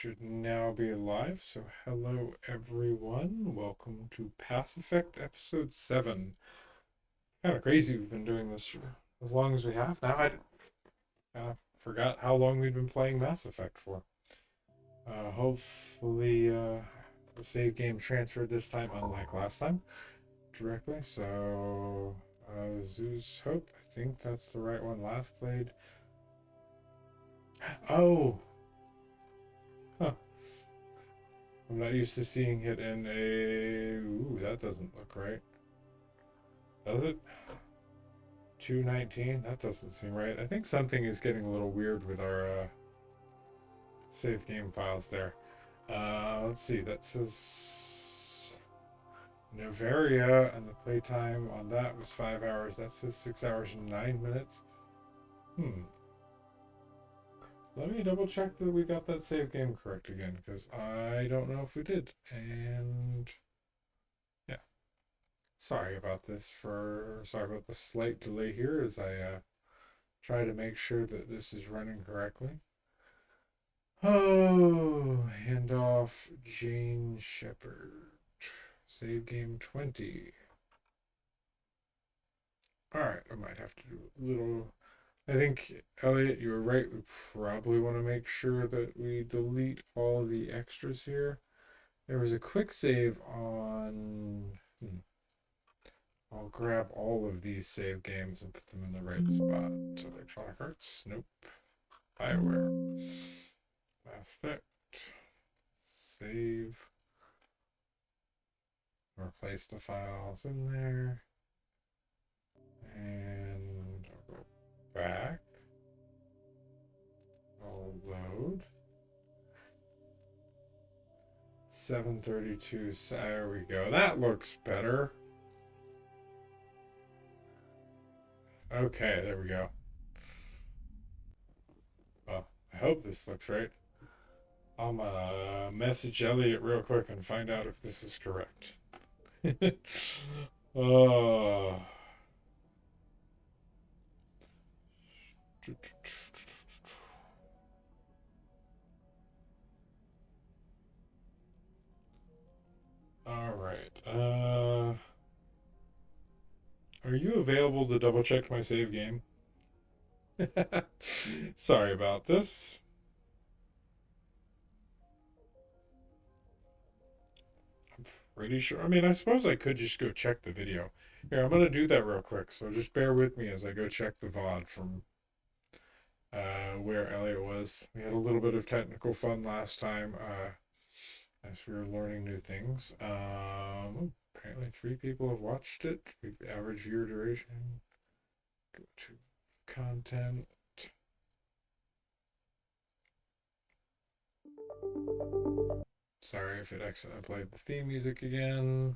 should now be live. So, hello everyone. Welcome to Pass Effect episode 7. Kind of crazy we've been doing this for as long as we have. Now I kind of forgot how long we've been playing Mass Effect for. Hopefully, the save game transferred this time, unlike last time, directly. So, Zeus Hope. I think that's the right one. Last played. Oh! Huh. I'm not used to seeing it in a... Ooh, that doesn't look right. Does it? 219? That doesn't seem right. I think something is getting a little weird with our save game files there. Let's see. That says Novaria, and the playtime on that was 5 hours. That says 6 hours and 9 minutes. Let me double check that we got that save game correct again, because I don't know if we did. And yeah, sorry about the slight delay here as I try to make sure that this is running correctly. Oh, handoff Jane Shepard. Save game 20. Alright, I might have to do a little... I think, Elliot, you were right. We probably want to make sure that we delete all the extras here. There was a quick save on... I'll grab all of these save games and put them in the right spot. So Electronic Arts, nope. Bioware. Mass Effect. Save. Replace the files in there. And I'll go back. I'll load. 732. There we go. That looks better. Okay, there we go. Well, I hope this looks right. I'm gonna message Elliot real quick and find out if this is correct. Oh. All right. Are you available to double check my save game? Sorry about this. I'm pretty sure. I mean, I suppose I could just go check the video. Here, I'm gonna do that real quick. So just bear with me as I go check the VOD from where Elliot was. We had a little bit of technical fun last time as we were learning new things. Apparently 3 people have watched it. Average viewer duration. Go to content. Sorry if it accidentally played the theme music again.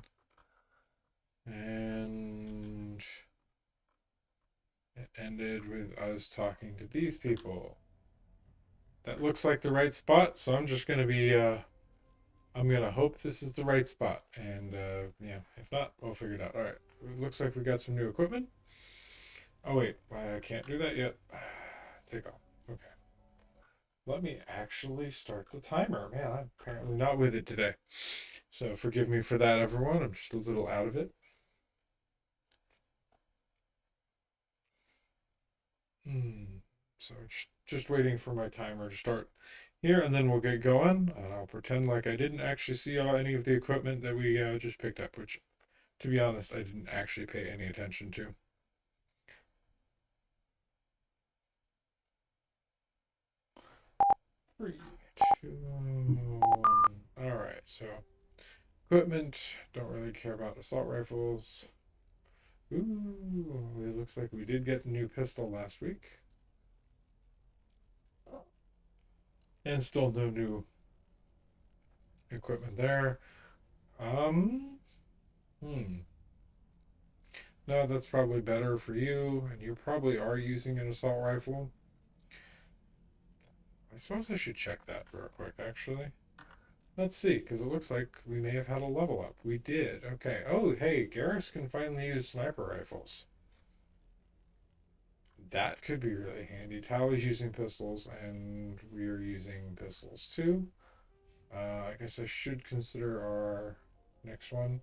And it ended with us talking to these people. That looks like the right spot, so I'm just going to be, I'm going to hope this is the right spot. And, yeah, if not, we'll figure it out. All right, it looks like we got some new equipment. Oh, wait, I can't do that yet. Take off. Okay. Let me actually start the timer. Man, I'm apparently not with it today. So forgive me for that, everyone. I'm just a little out of it. So just waiting for my timer to start here, and then we'll get going. And I'll pretend like I didn't actually see any of the equipment that we just picked up, which, to be honest, I didn't actually pay any attention to. 3, 2, 1. All right, so equipment. Don't really care about assault rifles. Ooh, it looks like we did get the new pistol last week. And still no new equipment there. No, that's probably better for you, and you probably are using an assault rifle. I suppose I should check that real quick, actually. Let's see, because it looks like we may have had a level up. We did. Okay. Oh, hey, Garrus can finally use sniper rifles. That could be really handy. Tally's using pistols, and we're using pistols too. I guess I should consider our next one.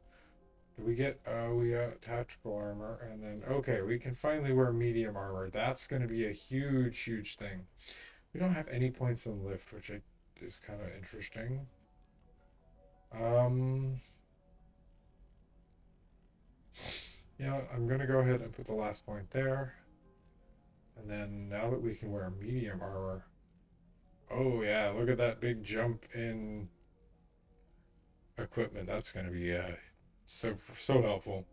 Do we get, we got tactical armor, and then, okay, we can finally wear medium armor. That's going to be a huge, huge thing. We don't have any points in lift, which is kind of interesting. You know what, I'm going to go ahead and put the last point there. And then now that we can wear medium armor, oh yeah, look at that big jump in equipment. That's going to be so helpful.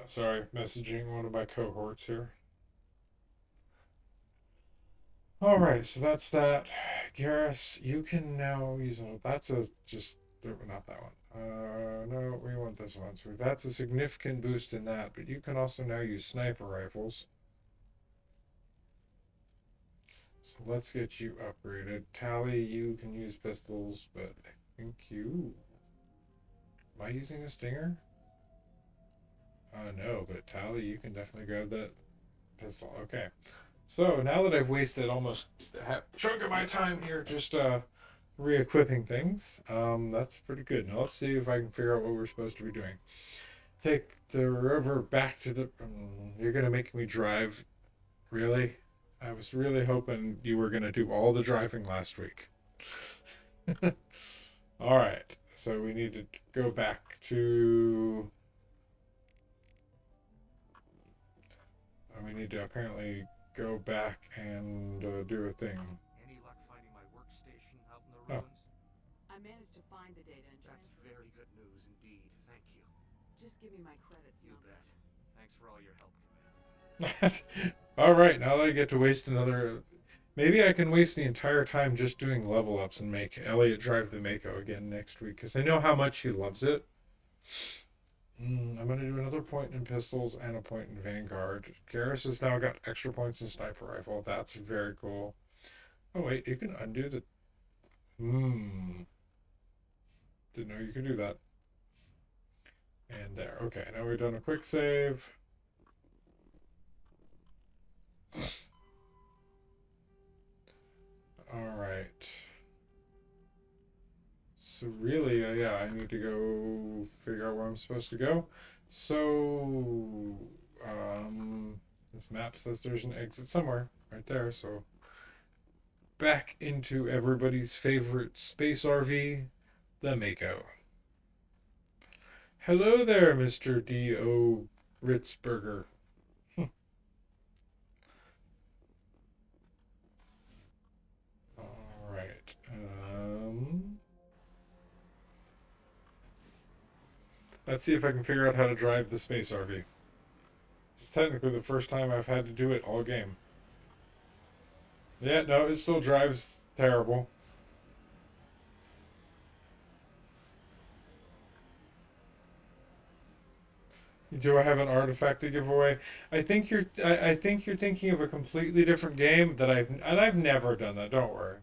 Sorry, messaging one of my cohorts here. All right, so that's that. Garrus, you can now use that's a just not that one. No, we want this one. So that's a significant boost in that, but you can also now use sniper rifles. So let's get you upgraded. Tally, you can use pistols, but I think you. Am I using a stinger? No, but Tally, you can definitely grab that pistol. Okay. So now that I've wasted almost a chunk of my time here just re-equipping things, that's pretty good. Now let's see if I can figure out what we're supposed to be doing. Take the rover back to the. You're gonna make me drive, really? I was really hoping you were gonna do all the driving last week. All right, so we need to go back to. We need to apparently go back and do a thing. Any luck finding my workstation out in the ruins? I managed to find the data and That's very good news indeed. Thank you. Just give me my credits. You bet. Thanks for all your help, Commander. All right, now that I get to waste another, maybe I can waste the entire time just doing level ups and make Elliot drive the Mako again next week because I know how much he loves it. I'm going to do another point in pistols and a point in Vanguard. Garrus has now got extra points in sniper rifle. That's very cool. Oh wait, you can undo the. Didn't know you could do that. And there. Okay, now we've done a quick save. All right. So really, yeah, I need to go figure out where I'm supposed to go. So, this map says there's an exit somewhere right there. So, back into everybody's favorite space RV, the Mako. Hello there, Mr. D.O. Ritzberger. All right. Let's see if I can figure out how to drive the space RV. This is technically the first time I've had to do it all game. Yeah, no, it still drives terrible. Do I have an artifact to give away? I think you're thinking of a completely different game that I've never done that. Don't worry.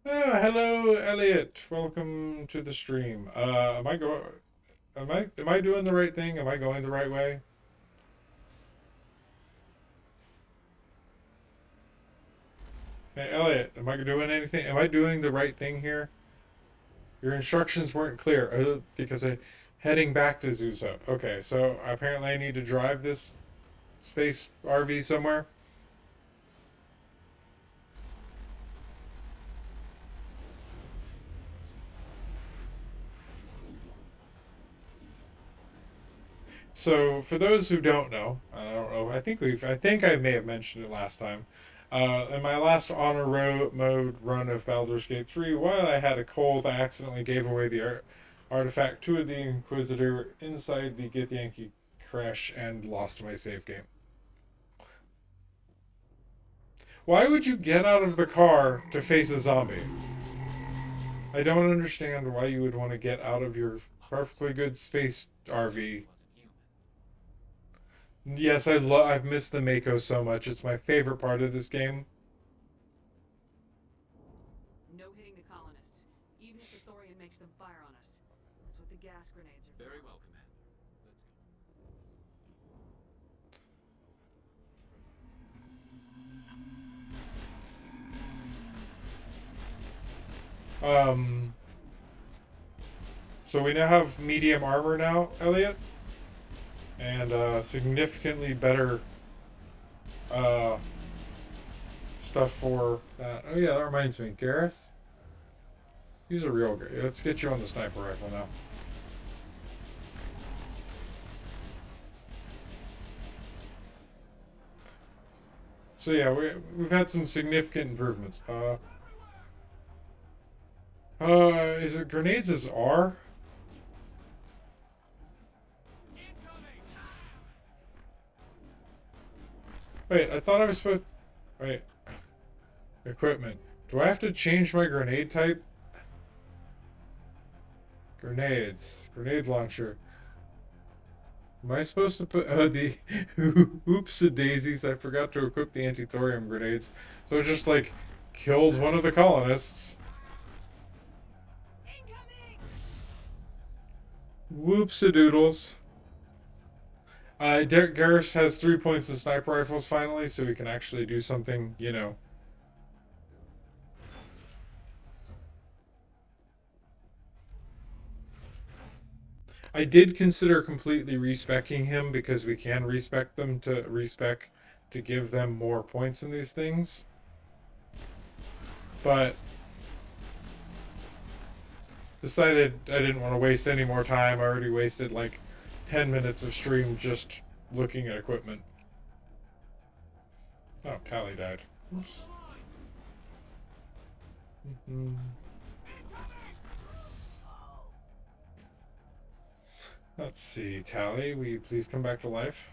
Oh, hello, Elliot. Welcome to the stream. Am I doing the right thing? Am I going the right way? Hey, Elliot, am I doing anything? Am I doing the right thing here? Your instructions weren't clear because I heading back to Zusup. Okay, so apparently I need to drive this space RV somewhere. So for those who don't know, I don't know. I think I may have mentioned it last time. In my last mode run of Baldur's Gate 3, while I had a cold, I accidentally gave away the artifact to the Inquisitor inside the Githyanki crash and lost my save game. Why would you get out of the car to face a zombie? I don't understand why you would want to get out of your perfectly good space RV. Yes, I've missed the Mako so much. It's my favorite part of this game. No hitting the colonists, even if the Thorian makes them fire on us. That's what the gas grenades are for. Very well, Commander. Let's go. Um, so we now have medium armor now, Elliot, and significantly better uh, stuff for that. Oh yeah, that reminds me, Gareth. He's a real guy. Let's get you on the sniper rifle now. So yeah, we've had some significant improvements. Is it grenades as R? Wait, I thought I was supposed. Wait, equipment. Do I have to change my grenade type? Grenades, grenade launcher. Am I supposed to put the oops daisies? I forgot to equip the anti-thorium grenades, so it just like killed one of the colonists. Whoops-a-doodles. Derek Garris has 3 points in sniper rifles finally, so we can actually do something, you know. I did consider completely respecking him because we can respec them to respec to give them more points in these things. But decided I didn't want to waste any more time. I already wasted like 10 minutes of stream just looking at equipment. Oh, Tally died. Oops. Let's see, Tally, will you please come back to life?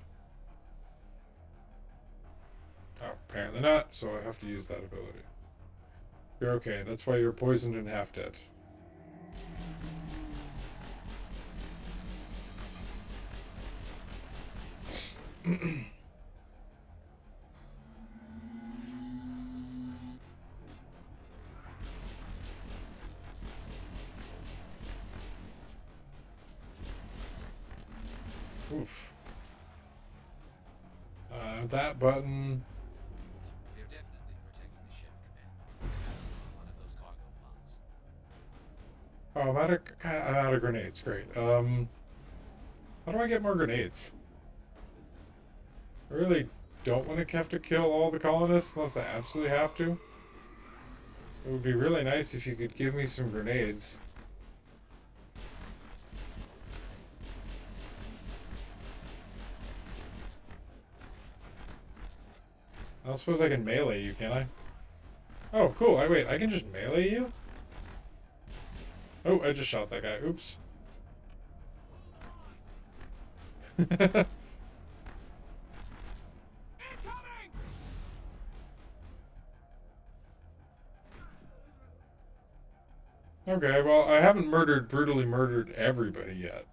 Oh, apparently not, so I have to use that ability. You're okay, that's why you're poisoned and half dead. Oof. That button. They're definitely protecting the ship, Command. One of those cargo pods. Oh, I'm out of grenades. Great. How do I get more grenades? I really don't want to have to kill all the colonists unless I absolutely have to. It would be really nice if you could give me some grenades. I don't suppose I can melee you, can I? Oh, cool. Wait, I can just melee you? Oh, I just shot that guy. Oops. Okay, well, I haven't brutally murdered everybody yet.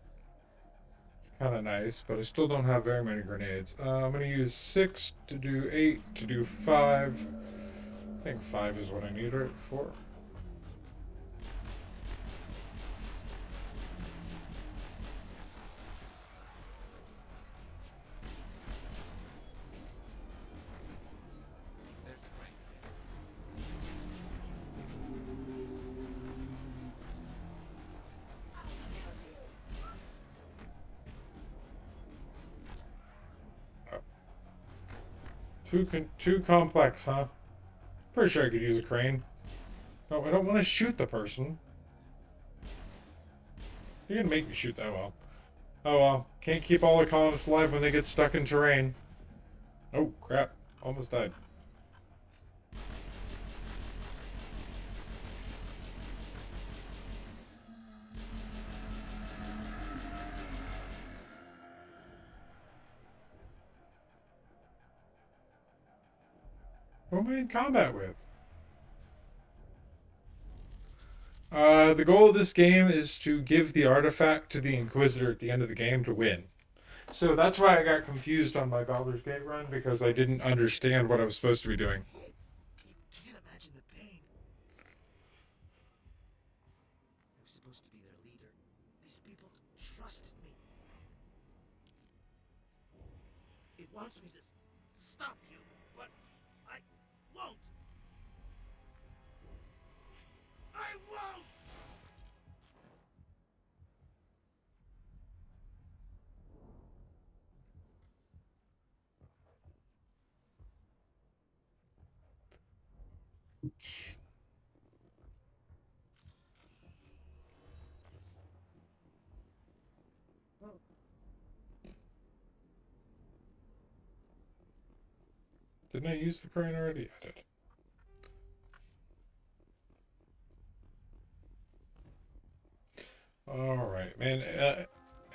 Kind of nice, but I still don't have very many grenades. I'm going to use 6 to do 8 to do 5. I think 5 is what I need right for. There's a crane. Too complex, huh? Pretty sure I could use a crane. No, I don't want to shoot the person. You're gonna make me shoot that well. Oh well, can't keep all the colonists alive when they get stuck in terrain. Oh crap, almost died. Who am I in combat with? The goal of this game is to give the artifact to the Inquisitor at the end of the game to win. So that's why I got confused on my Baldur's Gate run, because I didn't understand what I was supposed to be doing. You can't imagine the pain. I was supposed to be their leader. These people trusted me. It wants me to stop you, but I won't. I won't! Didn't I use the crane already? I did. Alright, man.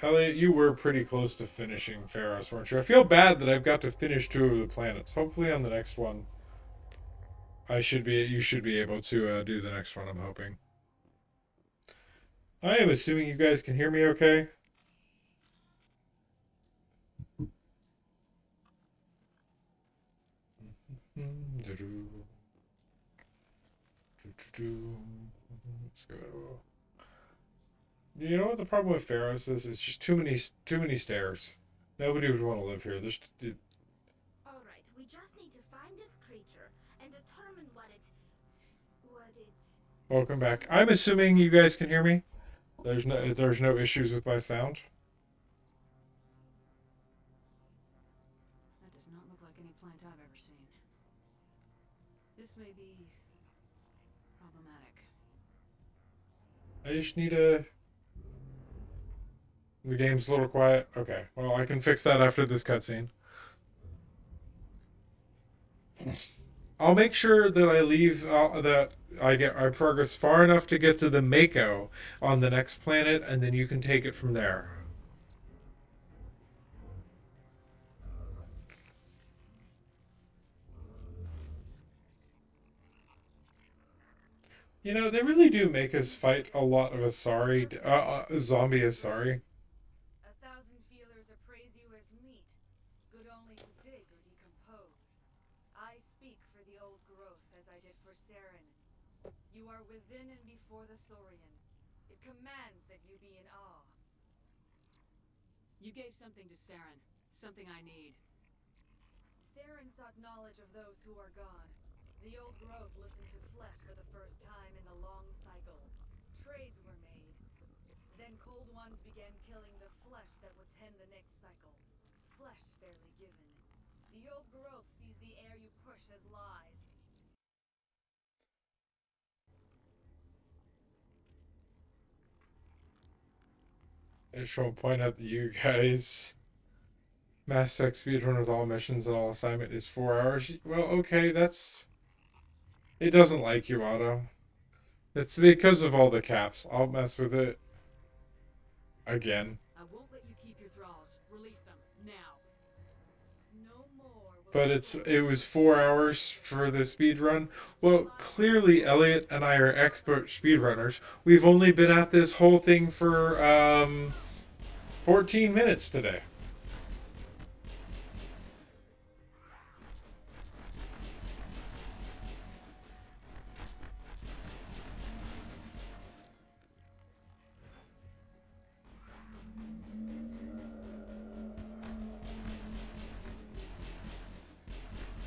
Elliot, you were pretty close to finishing Feros, weren't you? I feel bad that I've got to finish 2 of the planets. Hopefully on the next one, you should be able to do the next one, I'm hoping. I am assuming you guys can hear me okay. Let's go. You know what the problem with Feros is? It's just too many stairs. Nobody would want to live here. Alright, we just need to find this creature and determine what it... Welcome back. I'm assuming you guys can hear me. There's no issues with my sound. That does not look like any plant I've ever seen. This may be problematic. I just need a... The game's a little quiet. Okay, well, I can fix that after this cutscene. I'll make sure that I leave that I progress far enough to get to the Mako on the next planet, and then you can take it from there. You know, they really do make us fight a lot of Asari, zombie Asari. 1,000 feelers appraise you as meat, good only to dig or decompose. I speak for the old growth as I did for Saren. You are within and before the Thorian. It commands that you be in awe. You gave something to Saren, something I need. Saren sought knowledge of those who are gone. The old growth listened to flesh for the first time in the long cycle. Trades were made. Then cold ones began killing the flesh that would tend the next cycle. Flesh fairly given. The old growth sees the air you push as lies. I just want to point out that you guys... Mass Effect speedrun with all missions and all assignment is 4 hours. Well, okay, that's... It doesn't like you, Otto. It's because of all the caps. I'll mess with it again. I won't let you keep your thralls. Release them now. No more. But it was 4 hours for the speed run. Well, clearly Elliot and I are expert speedrunners. We've only been at this whole thing for 14 minutes today.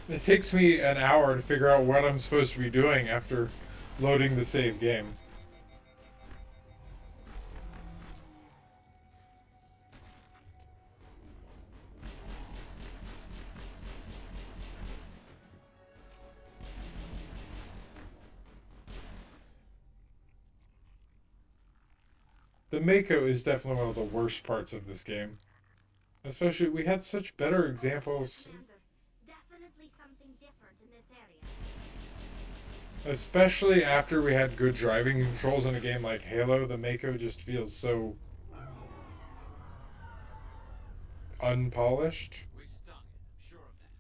It takes me an hour to figure out what I'm supposed to be doing after loading the save game. The Mako is definitely one of the worst parts of this game. Especially, we had such better examples. Definitely something different in this area. Especially after we had good driving controls in a game like Halo, the Mako just feels so unpolished. We've stung it, I'm sure of that.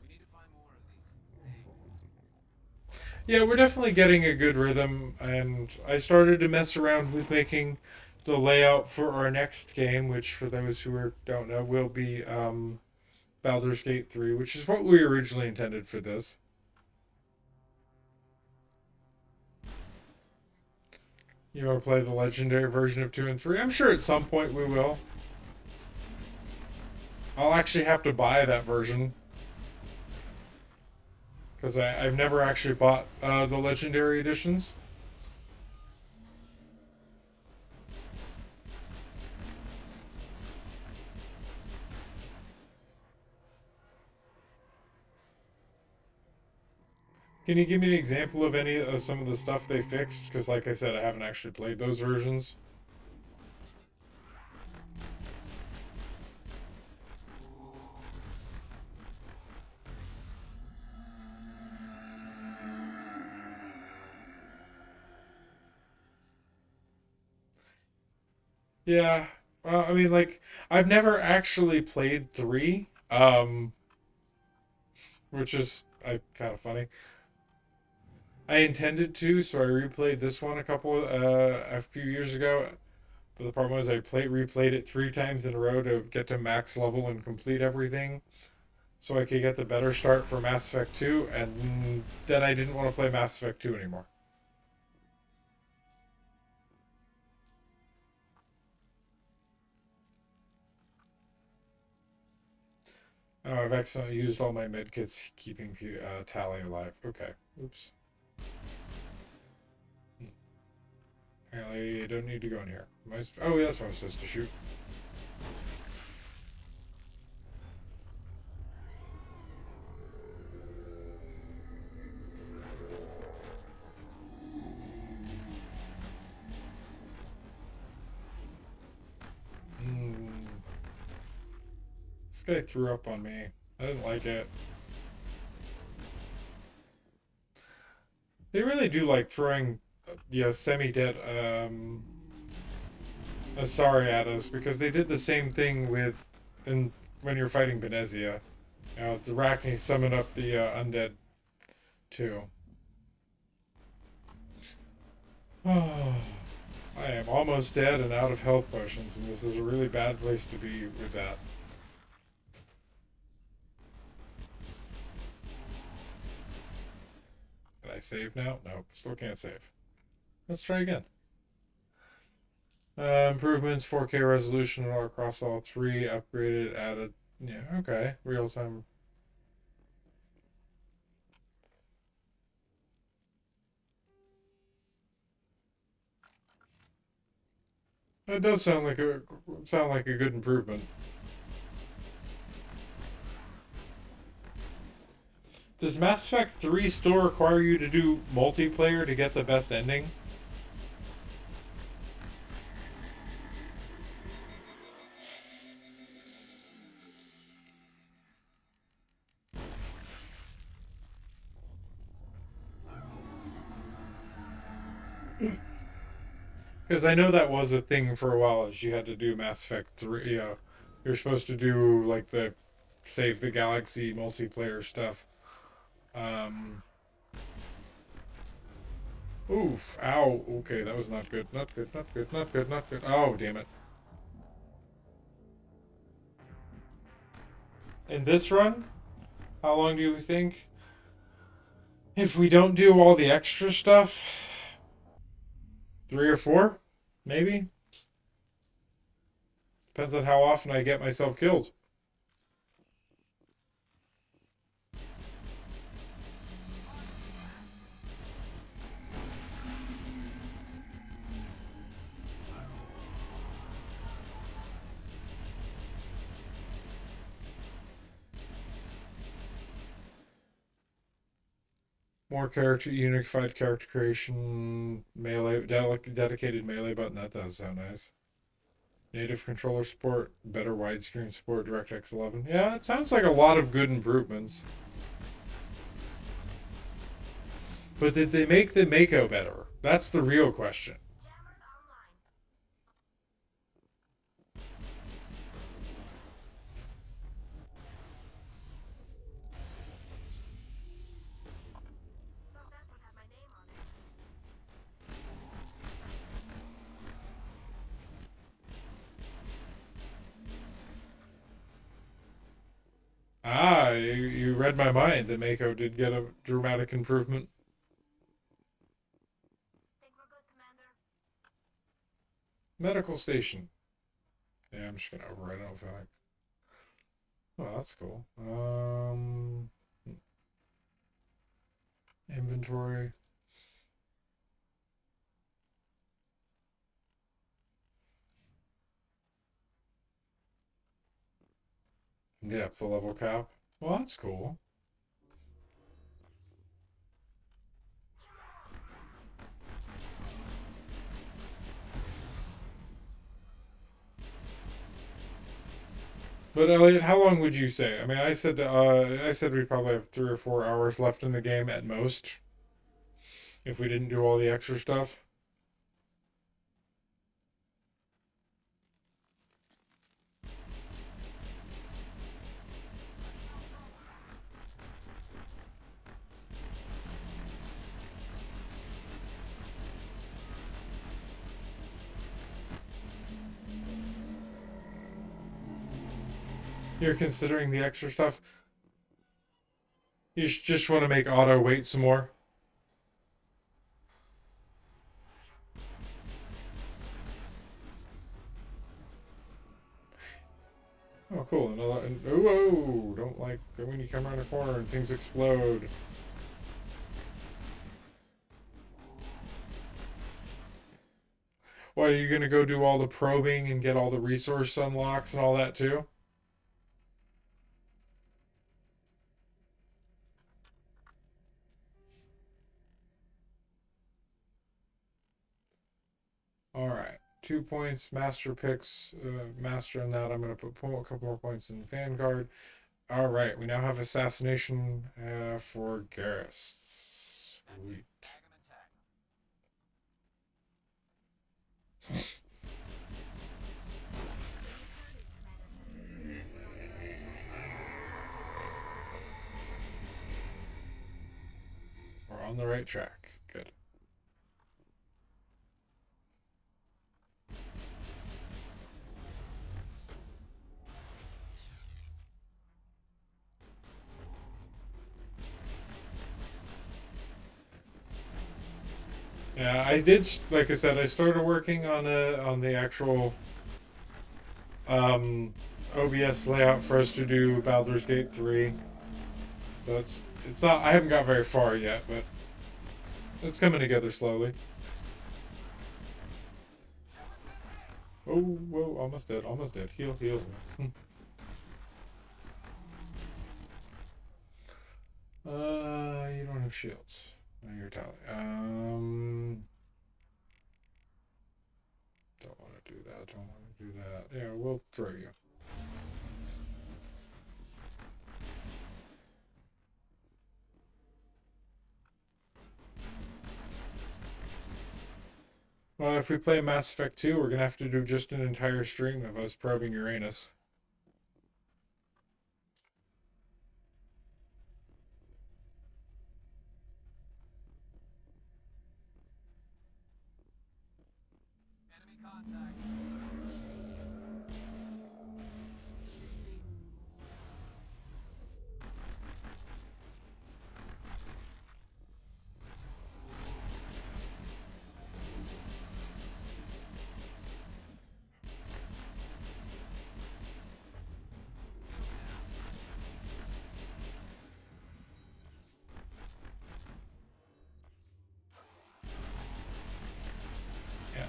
We need to find more of these things. Yeah, we're definitely getting a good rhythm, and I started to mess around with making the layout for our next game, which for those who don't know will be Baldur's Gate 3, which is what we originally intended for this. You want to play the legendary version of 2 and 3? I'm sure at some point we will. I'll actually have to buy that version, because I've never actually bought the legendary editions. Can you give me an example of any of some of the stuff they fixed? Because, like I said, I haven't actually played those versions. Yeah. Well, I mean, like, I've never actually played 3, which is kind of funny. I intended to, so I replayed this one a few years ago. But the problem was I replayed it 3 times in a row to get to max level and complete everything, so I could get the better start for Mass Effect 2, and then I didn't want to play Mass Effect 2 anymore. Oh, I've accidentally used all my medkits, keeping Tally alive. Okay. Oops. Apparently, I don't need to go in here. Oh, yeah, that's what I'm supposed to shoot. Mm, this guy threw up on me. I didn't like it. They really do like throwing, semi-dead Asari at us, because they did the same thing when you're fighting Benezia. The Arachne summon up the undead too. I am almost dead and out of health potions, and this is a really bad place to be with that. Can I save now? Nope, still can't save. Let's try again. Improvements, 4K resolution all across all 3, upgraded, added. Yeah, okay. Real time. It does sound like a good improvement. Does Mass Effect 3 still require you to do multiplayer to get the best ending? Because I know that was a thing for a while, is you had to do Mass Effect 3. You're supposed to do, like, the Save the Galaxy multiplayer stuff. Um, Oof. Ow. Okay, that was not good. Not good, not good, not good, not good. Oh, damn it. In this run, how long do you think? If we don't do all the extra stuff, 3 or 4? Maybe? Depends on how often I get myself killed. Unified character creation, dedicated melee button. That does sound nice. Native controller support, better widescreen support, DirectX 11. Yeah, it sounds like a lot of good improvements. But did they make the Mako better? That's the real question. Ah, you read my mind. The Mako did get a dramatic improvement. Medical station. Yeah, I'm just gonna override it. I don't feel like. Oh, that's cool. Inventory. Yeah, the level cap. Well, that's cool. But Elliot, how long would you say? I mean, I said we probably have 3 or 4 hours left in the game at most, if we didn't do all the extra stuff. You're considering the extra stuff. You just want to make Otto wait some more. Oh, cool. Another. Whoa! Don't like when you come around a corner and things explode. What, are you gonna go do all the probing and get all the resource unlocks and all that too? All right. 2 points, master picks, master in that. I'm gonna put a couple more points in Vanguard. All right, we now have assassination for Garrus. Sweet. We're on the right track. Good. Yeah, I did. Like I said, I started working on the actual um, OBS layout for us to do Baldur's Gate 3. So it's not. I haven't got very far yet, but it's coming together slowly. Oh, whoa! Almost dead. Almost dead. Heal, heal. You don't have shields. No, you're tally. Don't want to do that. Don't want to do that. Yeah, we'll throw you. Well, if we play Mass Effect 2, we're gonna have to do just an entire stream of us probing Uranus. Enemy contact. Yeah.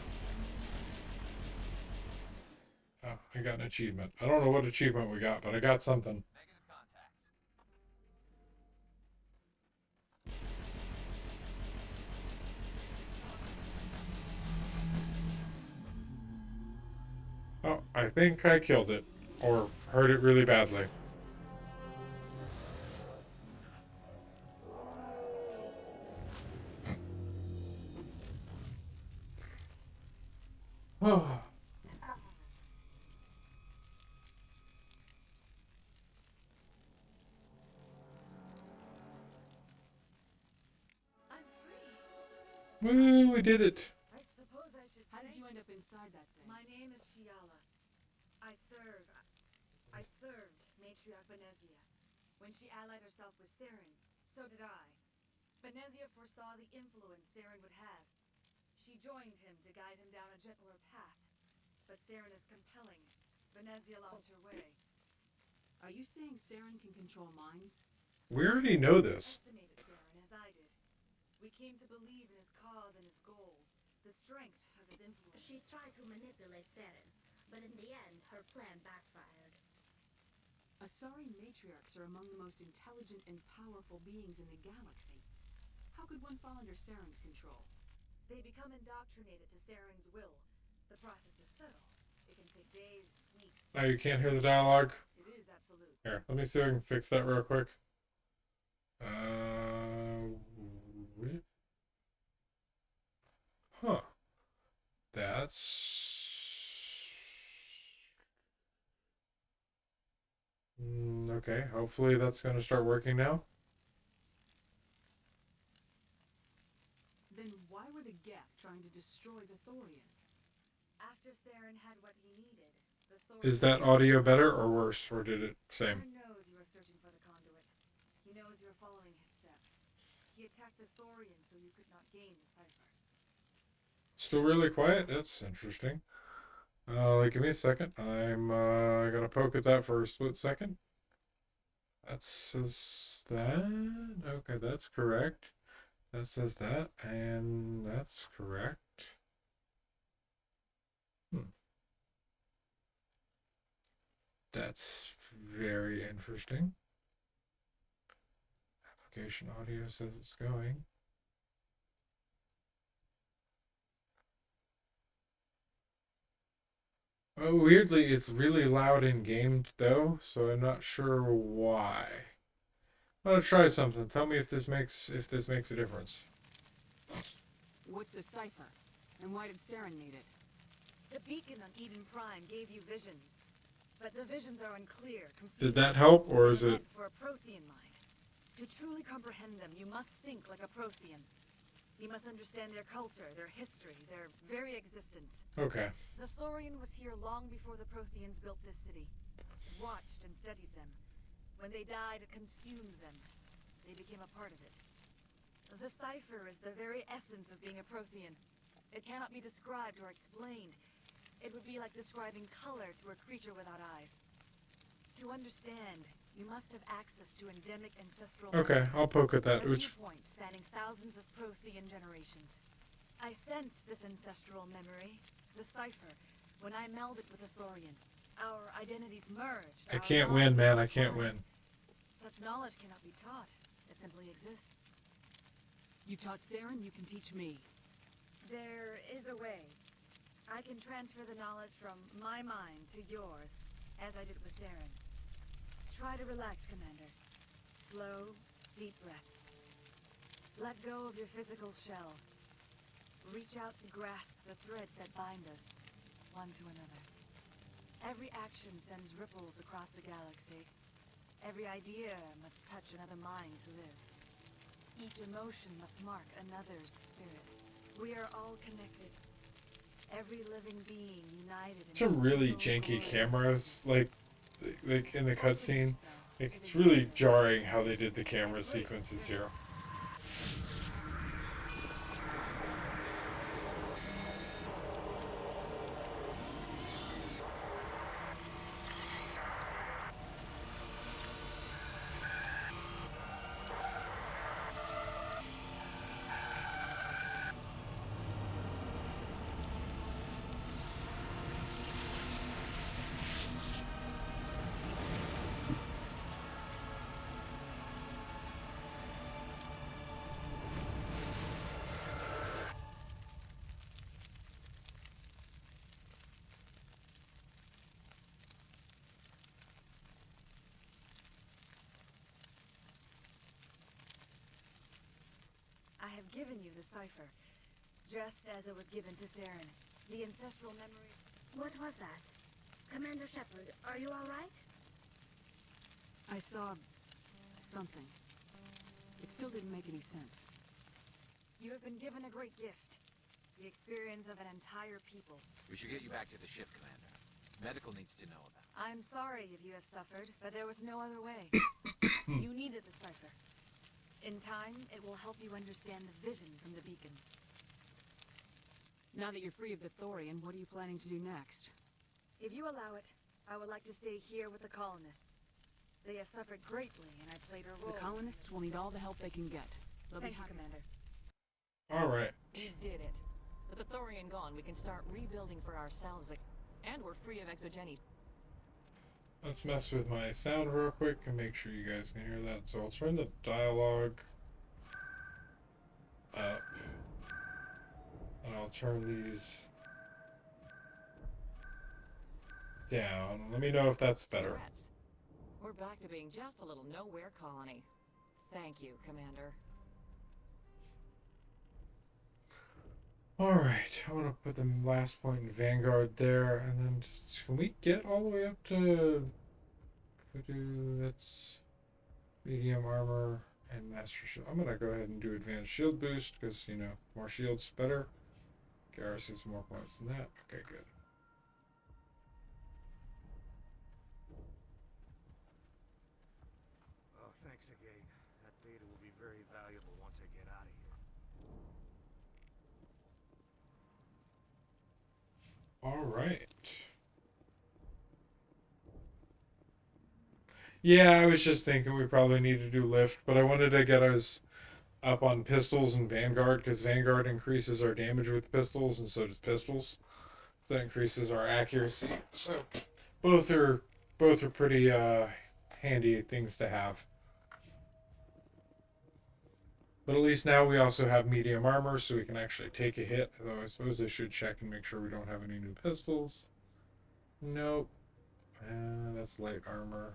Oh, I got an achievement. I don't know what achievement we got, but I got something. Negative contact. Oh, I think I killed it. Or hurt it really badly. Oh. I'm free. Woo, we did it. I suppose I should. How did you end up inside that thing? My name is Shiala. I served Matriarch Benezia. When she allied herself with Saren, so did I. Benezia foresaw the influence Saren would have. She joined him to guide him down a gentler path. But Saren is compelling. Benezia lost her way. Are you saying Saren can control minds? We already know this. Estimated Saren as I did. We came to believe in his cause and his goals, the strength of his influence. She tried to manipulate Saren, but in the end, her plan backfired. Asari matriarchs are among the most intelligent and powerful beings in the galaxy. How could one fall under Saren's control? They become indoctrinated to Saren's will. The process is subtle. It can take days, weeks. Now you can't hear the dialogue. If Here, let me see if I can fix that real quick. Huh. That's okay. Hopefully that's going to start working now. Then why were the Geth trying to destroy the Thorian? After Saren had what he needed, the Thorian... Is that audio better or worse, or did it same? Saren knows you are searching for the conduit. He knows you're following his steps. He attacked the Thorian so you could not gain the cipher. Still really quiet? That's interesting. Give me a second. I'm gonna poke at that for a split second. That says that. Okay, that's correct. That says that, and that's correct. That's very interesting. Application audio says it's going. Oh, weirdly, it's really loud in game though, so I'm not sure why. I'm gonna try something. Tell me if this makes a difference. What's the cipher? And why did Saren need it? The beacon on Eden Prime gave you visions, but the visions are unclear, confusing. Did that help, or is it? For a Prothean mind. To truly comprehend them, you must think like a Prothean. You must understand their culture, their history, their very existence. Okay. The Thorian was here long before the Protheans built this city. It watched and studied them. When they died, it consumed them. They became a part of it. The cipher is the very essence of being a Prothean. It cannot be described or explained. It would be like describing color to a creature without eyes. To understand, you must have access to endemic ancestral Okay, I'll poke at that. a Which viewpoint spanning thousands of Prothean generations. I sensed this ancestral memory, the cipher, when I melded with the Thorian. Our identities merged. I our can't win, minds man. I can't intertwined. win. Such knowledge cannot be taught. It simply exists. You taught Saren, you can teach me. There is a way. I can transfer the knowledge from my mind to yours, as I did with Saren. Try to relax, Commander. Slow, deep breaths. Let go of your physical shell. Reach out to grasp the threads that bind us, one to another. Every action sends ripples across the galaxy. Every idea must touch another mind to live. Each emotion must mark another's spirit. We are all connected. Every living being united in It's a really janky cameras, like in the cutscene. Like, it's really jarring how they did the camera sequences here. I have given you the cipher, just as it was given to Saren. The ancestral memory... What was that? Commander Shepard, are you alright? I saw something. It still didn't make any sense. You have been given a great gift. The experience of an entire people. We should get you back to the ship, Commander. Medical needs to know about it. I'm sorry if you have suffered, but there was no other way. You needed the cipher. In time, it will help you understand the vision from the beacon. Now that you're free of the Thorian, what are you planning to do next? If you allow it, I would like to stay here with the colonists. They have suffered greatly, and I played a role. The colonists will need all the help they can get. They'll be Thank you, happy. Commander. Alright. We did it. With the Thorian gone, we can start rebuilding for ourselves and we're free of exogeny. Let's mess with my sound real quick and make sure you guys can hear that. So I'll turn the dialogue up. And I'll turn these down. Let me know if that's better. Strats. We're back to being just a little nowhere colony. Thank you, Commander. Alright, I want to put the last point in Vanguard there, and then just, can we get all the way up to... That's medium armor and master shield. I'm going to go ahead and do advanced shield boost, because, you know, more shields, better. Garrison some more points than that. Okay, good. Oh, thanks again. That data will be very valuable once I get out of here. All right. Yeah, I was just thinking we probably need to do lift, but I wanted to get us up on pistols and Vanguard, because Vanguard increases our damage with pistols, and so does pistols. So that increases our accuracy. So both are pretty handy things to have. But at least now we also have medium armor, so we can actually take a hit. Although I suppose I should check and make sure we don't have any new pistols. Nope. That's light armor.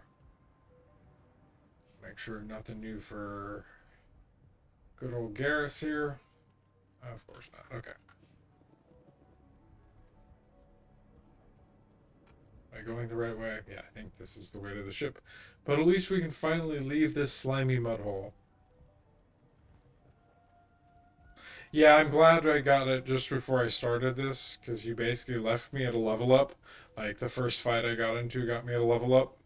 Make sure nothing new for good old Garrus here. Of course not. Okay. Am I going the right way? Yeah, I think this is the way to the ship. But at least we can finally leave this slimy mud hole. Yeah, I'm glad I got it just before I started this, because you basically left me at a level up. Like, the first fight I got into got me at a level up.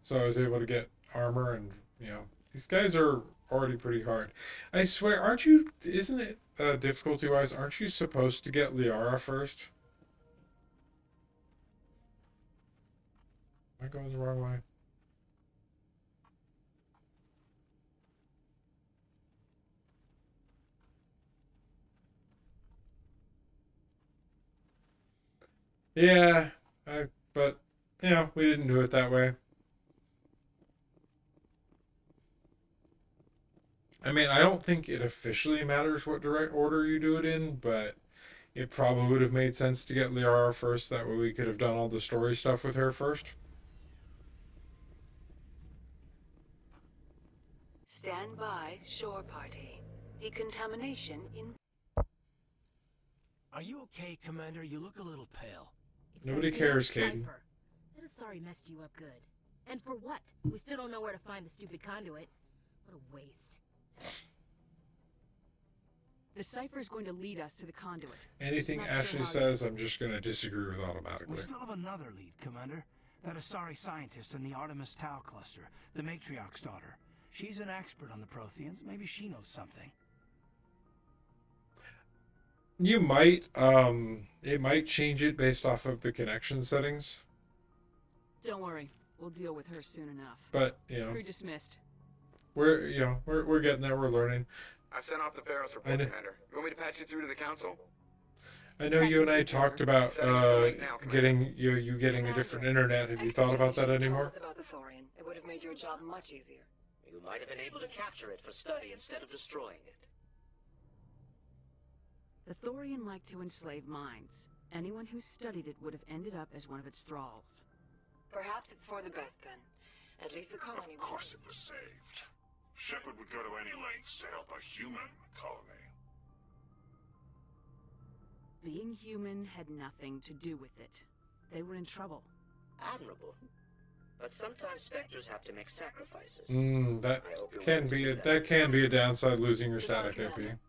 So I was able to get armor, and, you know, these guys are already pretty hard. I swear, aren't you, isn't it, difficulty-wise, aren't you supposed to get Liara first? Am I going the wrong way? Yeah, but, you know, we didn't do it that way. I mean, I don't think it officially matters what direct order you do it in, but it probably would have made sense to get Liara first. That way we could have done all the story stuff with her first. Stand by, shore party. Decontamination in... Are you okay, Commander? You look a little pale. It's Nobody that cares, damn Caden. Cipher. That Asari messed you up good. And for what? We still don't know where to find the stupid conduit. What a waste. The cipher's going to lead us to the conduit. Anything Just not Ashley sure how says, I'm just going to disagree with automatically. We still have another lead, Commander. That Asari scientist in the Artemis Tau cluster, the Matriarch's daughter. She's an expert on the Protheans. Maybe she knows something. You might, it might change it based off of the connection settings. Don't worry, we'll deal with her soon enough. But, you know, Crew dismissed. we're getting there, we're learning. I sent off the Feros report, Commander. You want me to patch you through to the council? I know you and I talked about getting you getting a Commander, different internet. Have you thought about that Expedition anymore? told us about the Thorian. It would have made your job much easier. You might have been able to capture it for study instead of destroying it. The Thorian liked to enslave minds. Anyone who studied it would have ended up as one of its thralls. Perhaps it's for the best then. At least the colony Of course it was saved. Shepard would go to any lengths to help a human colony. Being human had nothing to do with it. They were in trouble. Admirable. But sometimes Spectres have to make sacrifices. That I hope you're can willing to be do a that. that can be a downside losing your Goodbye, static AP. Commander.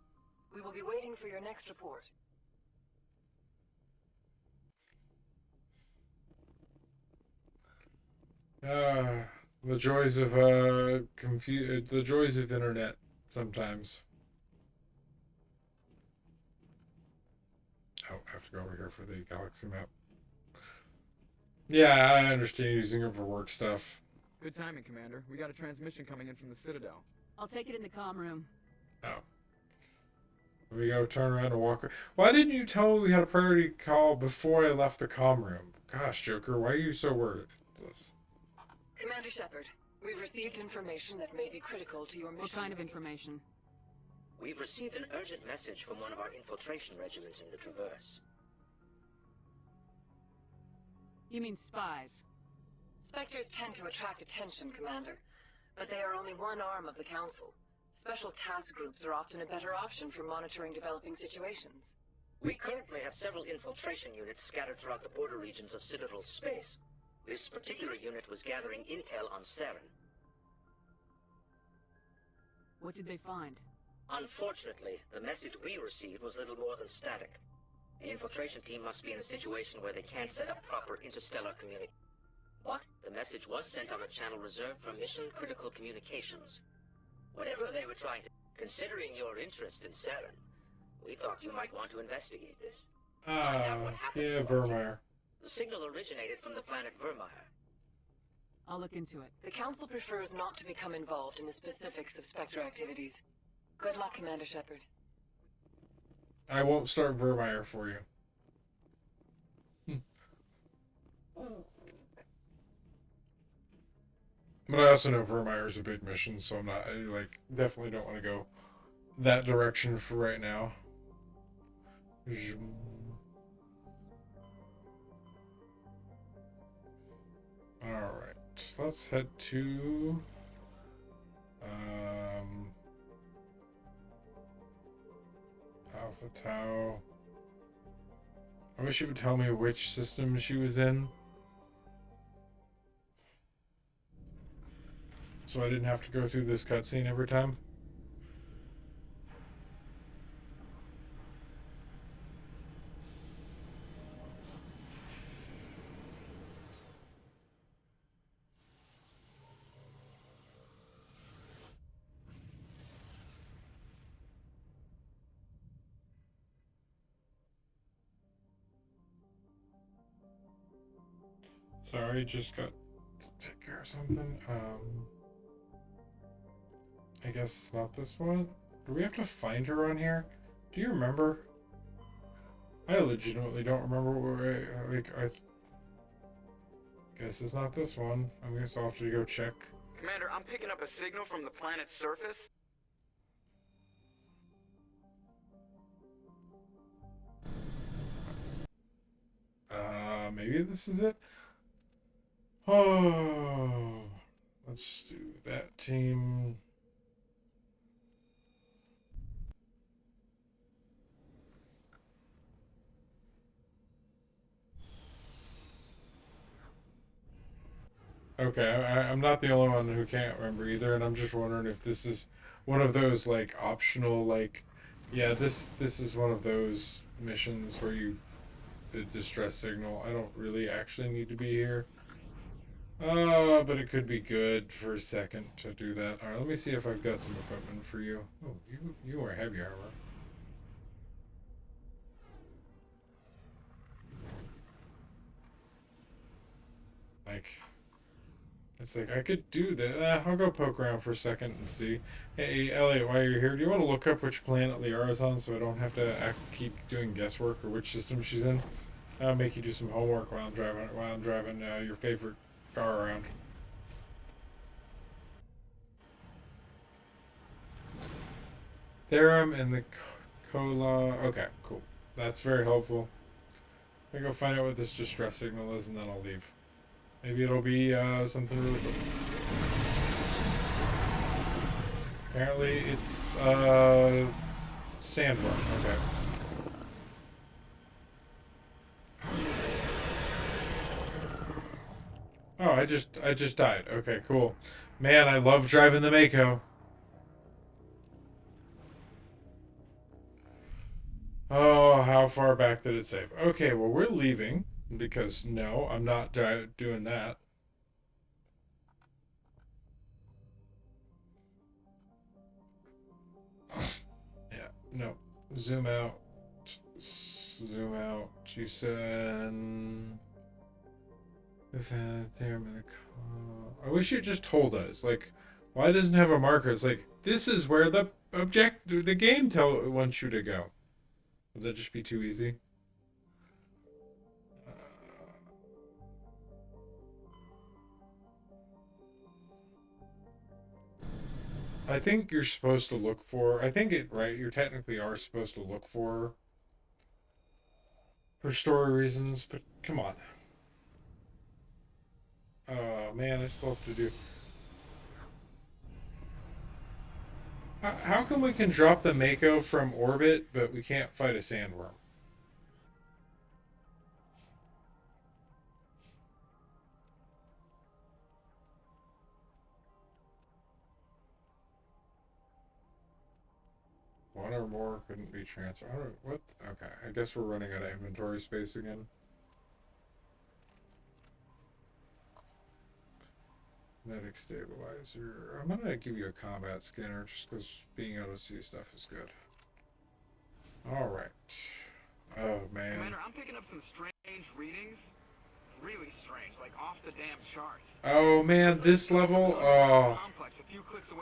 We will be waiting for your next report. The joys of the joys of internet sometimes. Oh, I have to go over here for the galaxy map. Yeah, I understand using it for work stuff. Good timing, Commander. We got a transmission coming in from the Citadel. I'll take it in the comm room. Oh. We go turn around and walk. Why didn't you tell me we had a priority call before I left the comm room? Gosh, Joker, why are you so worried? Commander Shepard, we've received information that may be critical to your mission. What kind of information? We've received an urgent message from one of our infiltration regiments in the Traverse. You mean spies? Spectres tend to attract attention, Commander, but they are only one arm of the Council. Special task groups are often a better option for monitoring developing situations. We currently have several infiltration units scattered throughout the border regions of Citadel space. This particular unit was gathering intel on Saren. What did they find? Unfortunately, the message we received was little more than static. The infiltration team must be in a situation where they can't set up proper interstellar communication. But the message was sent on a channel reserved for mission-critical communications. Whatever they were trying to... Considering your interest in Saren, we thought you might want to investigate this. Find out what happened. Yeah, Vermeer. The signal originated from the planet Vermeer. I'll look into it. The Council prefers not to become involved in the specifics of Spectre activities. Good luck, Commander Shepard. I won't start Vermeer for you. But I also know Vermeer is a big mission, so I'm not, definitely don't want to go that direction for right now. Alright, let's head to... Alpha Tau. I wish it would tell me which system she was in, so I didn't have to go through this cutscene every time. Sorry, just got to take care of something. I guess it's not this one. Do we have to find her on here? Do you remember? I legitimately don't remember where I guess it's not this one. I guess I'll have to go check. Commander, I'm picking up a signal from the planet's surface. Maybe this is it? Oh, let's do that team. Okay, I'm not the only one who can't remember either, and I'm just wondering if this is one of those, like, optional, like, yeah, this is one of those missions where you the distress signal. I don't really actually need to be here. But it could be good for a second to do that. Alright, let me see if I've got some equipment for you. Oh, you wear heavy armor. Like, it's like, I could do that. I'll go poke around for a second and see. Hey, Elliot, while you're here, do you want to look up which planet Liara's on so I don't have to keep doing guesswork or which system she's in? I'll make you do some homework while I'm driving your favorite car around. Therum and the Cola. Okay, cool. That's very helpful. I'm gonna go find out what this distress signal is and then I'll leave. Maybe it'll be something really cool. Apparently it's sandworm. Okay. Oh, I just died. Okay, cool. Man, I love driving the Mako. Oh, how far back did it save? Okay, well, we're leaving because no, I'm not doing that. Yeah, no. Zoom out. Zoom out. You said... I wish you just told us. Like, why doesn't it have a marker? It's like, this is where the game wants you to go. Would that just be too easy? I think you're supposed to look for... I think right, you technically are supposed to look for story reasons, but come on. man, I still have to do. How come we can drop the Mako from orbit, but we can't fight a sandworm? One or more couldn't be transferred. What? Okay, I guess we're running out of inventory space again. Kinetic stabilizer. I'm gonna give you a combat scanner just because being able to see stuff is good. Alright. Oh man. Commander, I'm picking up some strange readings. Really strange, like off the damn charts. Oh man, this level, oh.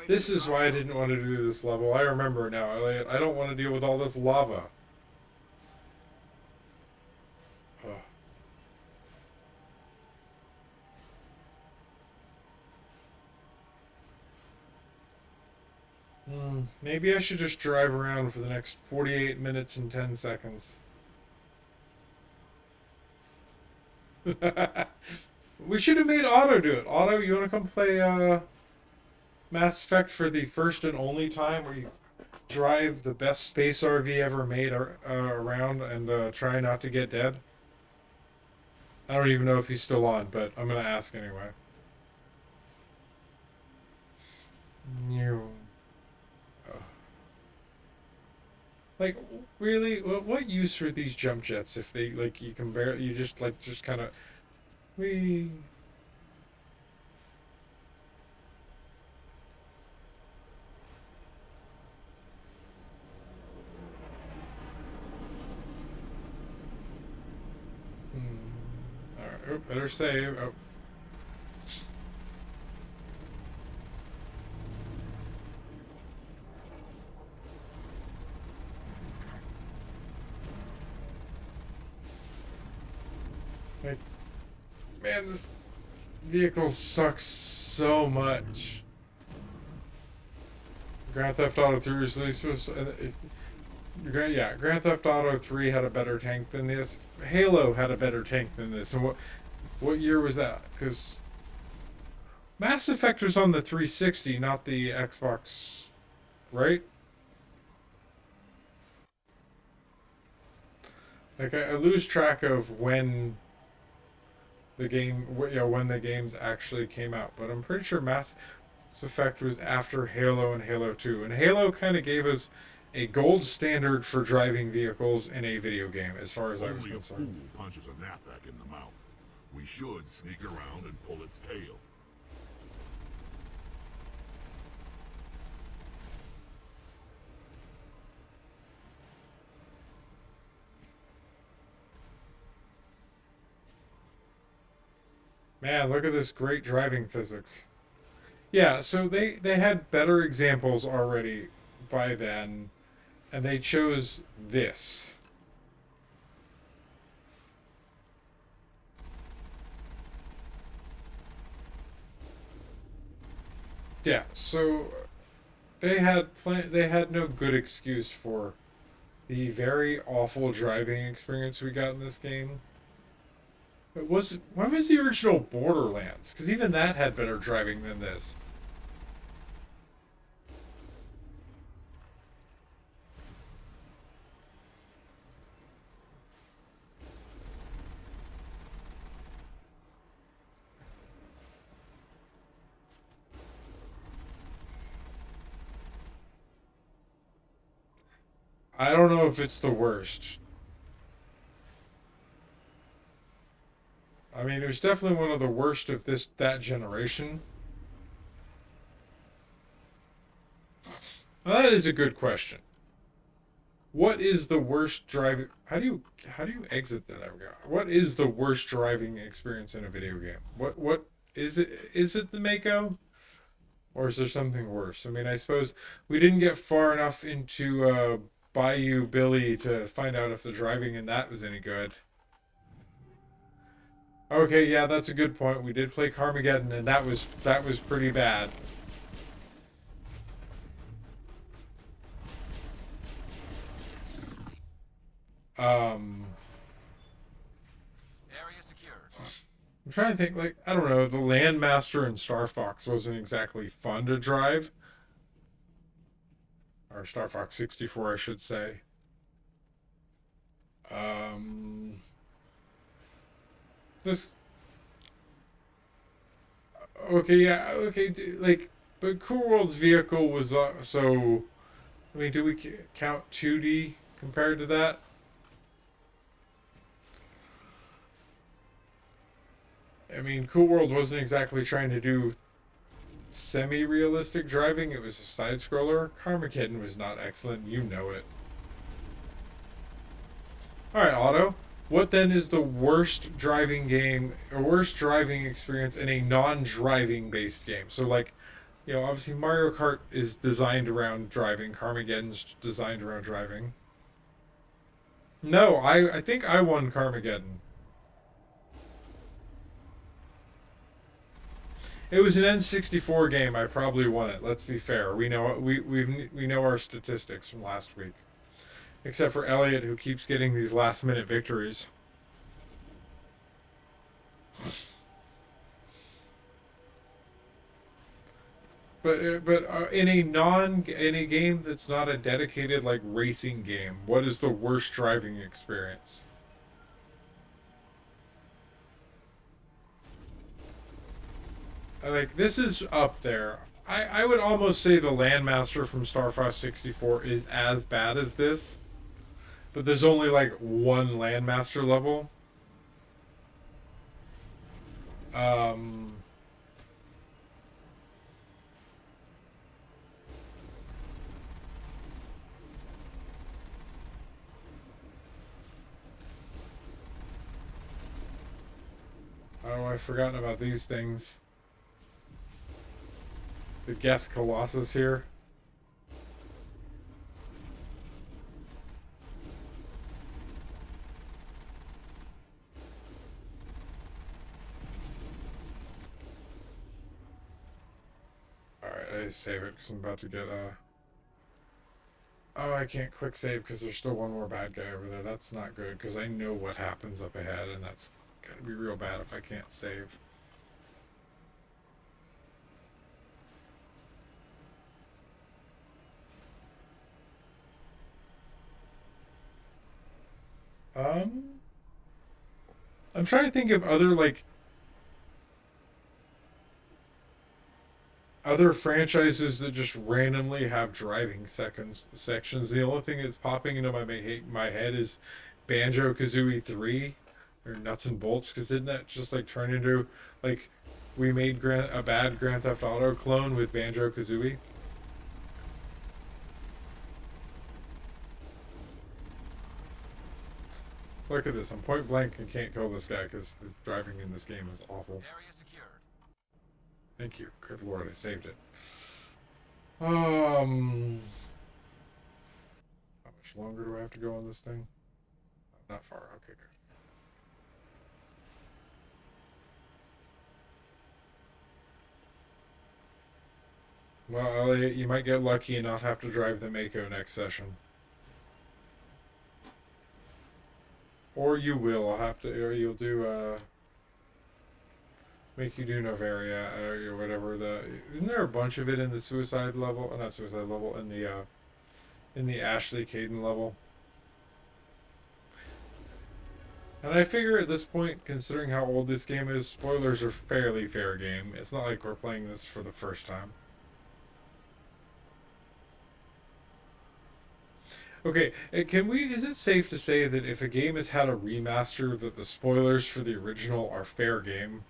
This is why I didn't want to do this level. I remember now, Elliot. I don't want to deal with all this lava. Oh. Maybe I should just drive around for the next 48 minutes and 10 seconds. We should have made Otto do it. Otto, you want to come play Mass Effect for the first and only time where you drive the best space RV ever made around and try not to get dead? I don't even know if he's still on, but I'm going to ask anyway. Like, really? What use are these jump jets if they, like, you can barely, you just kind of, wee. Alright, oh, better save. Oh. Like, man, this vehicle sucks so much. Grand Theft Auto 3 was released Grand Theft Auto 3 had a better tank than this. Halo had a better tank than this. And what year was that? Because Mass Effect was on the 360, not the Xbox, right? Like, I lose track of when the game, when the games actually came out, but I'm pretty sure Mass Effect was after Halo and Halo 2, and Halo kind of gave us a gold standard for driving vehicles in a video game, as far as I was concerned. Only a fool punches a Nathak in the mouth. We should sneak around and pull its tail. Man, look at this great driving physics. Yeah, so they had better examples already by then, and they chose this. Yeah, so they had no good excuse for the very awful driving experience we got in this game. When was the original Borderlands? Because even that had better driving than this. I don't know if it's the worst. I mean, it was definitely one of the worst of that generation. Now, that is a good question. What is the worst driving? How do you exit that? There we go. What is the worst driving experience in a video game? What is it? Is it the Mako? Or is there something worse? I mean, I suppose we didn't get far enough into Bayou Billy to find out if the driving in that was any good. Okay, yeah, that's a good point. We did play Carmageddon, and that was pretty bad. Area secured. I'm trying to think, like, I don't know, the Landmaster in Star Fox wasn't exactly fun to drive. Or Star Fox 64, I should say. This. Okay, yeah, okay, like, but Cool World's vehicle was so. I mean, do we count 2D compared to that? I mean, Cool World wasn't exactly trying to do semi-realistic driving. It was a side-scroller. Carmageddon was not excellent. You know it. All right, Otto. What then is the worst driving game or worst driving experience in a non-driving based game? So, like, you know, obviously Mario Kart is designed around driving. Carmageddon's designed around driving. No, I think I won Carmageddon. It was an N64 game. I probably won it. Let's be fair. We know we know our statistics from last week, except for Elliot, who keeps getting these last-minute victories. But in a game that's not a dedicated like racing game, what is the worst driving experience? Like, this is up there. I would almost say the Landmaster from Star Fox 64 is as bad as this, but there's only like one Landmaster level. Um, oh, I've forgotten about these things. The Geth Colossus here. Alright, I save it because I'm about to get Oh, I can't quick save because there's still one more bad guy over there. That's not good because I know what happens up ahead, and that's gonna be real bad if I can't save. Um, I'm trying to think of other like other franchises that just randomly have driving sections. The only thing that's popping into my head is Banjo Kazooie 3 or Nuts and Bolts, because didn't that just like turn into like we made a bad Grand Theft Auto clone with Banjo Kazooie? Look at this. I'm point blank and can't kill this guy because the driving in this game is awful. Area secured. Thank you. Good lord, I saved it. How much longer do I have to go on this thing? Not far. Okay, good. Well, Elliot, you might get lucky and not have to drive the Mako next session. Or you will. I'll have to, or you'll do, make you do Novaria, or whatever isn't there a bunch of it in the suicide level? Not suicide level, in the Ashley Caden level. And I figure at this point, considering how old this game is, spoilers are fairly fair game. It's not like we're playing this for the first time. Okay, is it safe to say that if a game has had a remaster, that the spoilers for the original are fair game?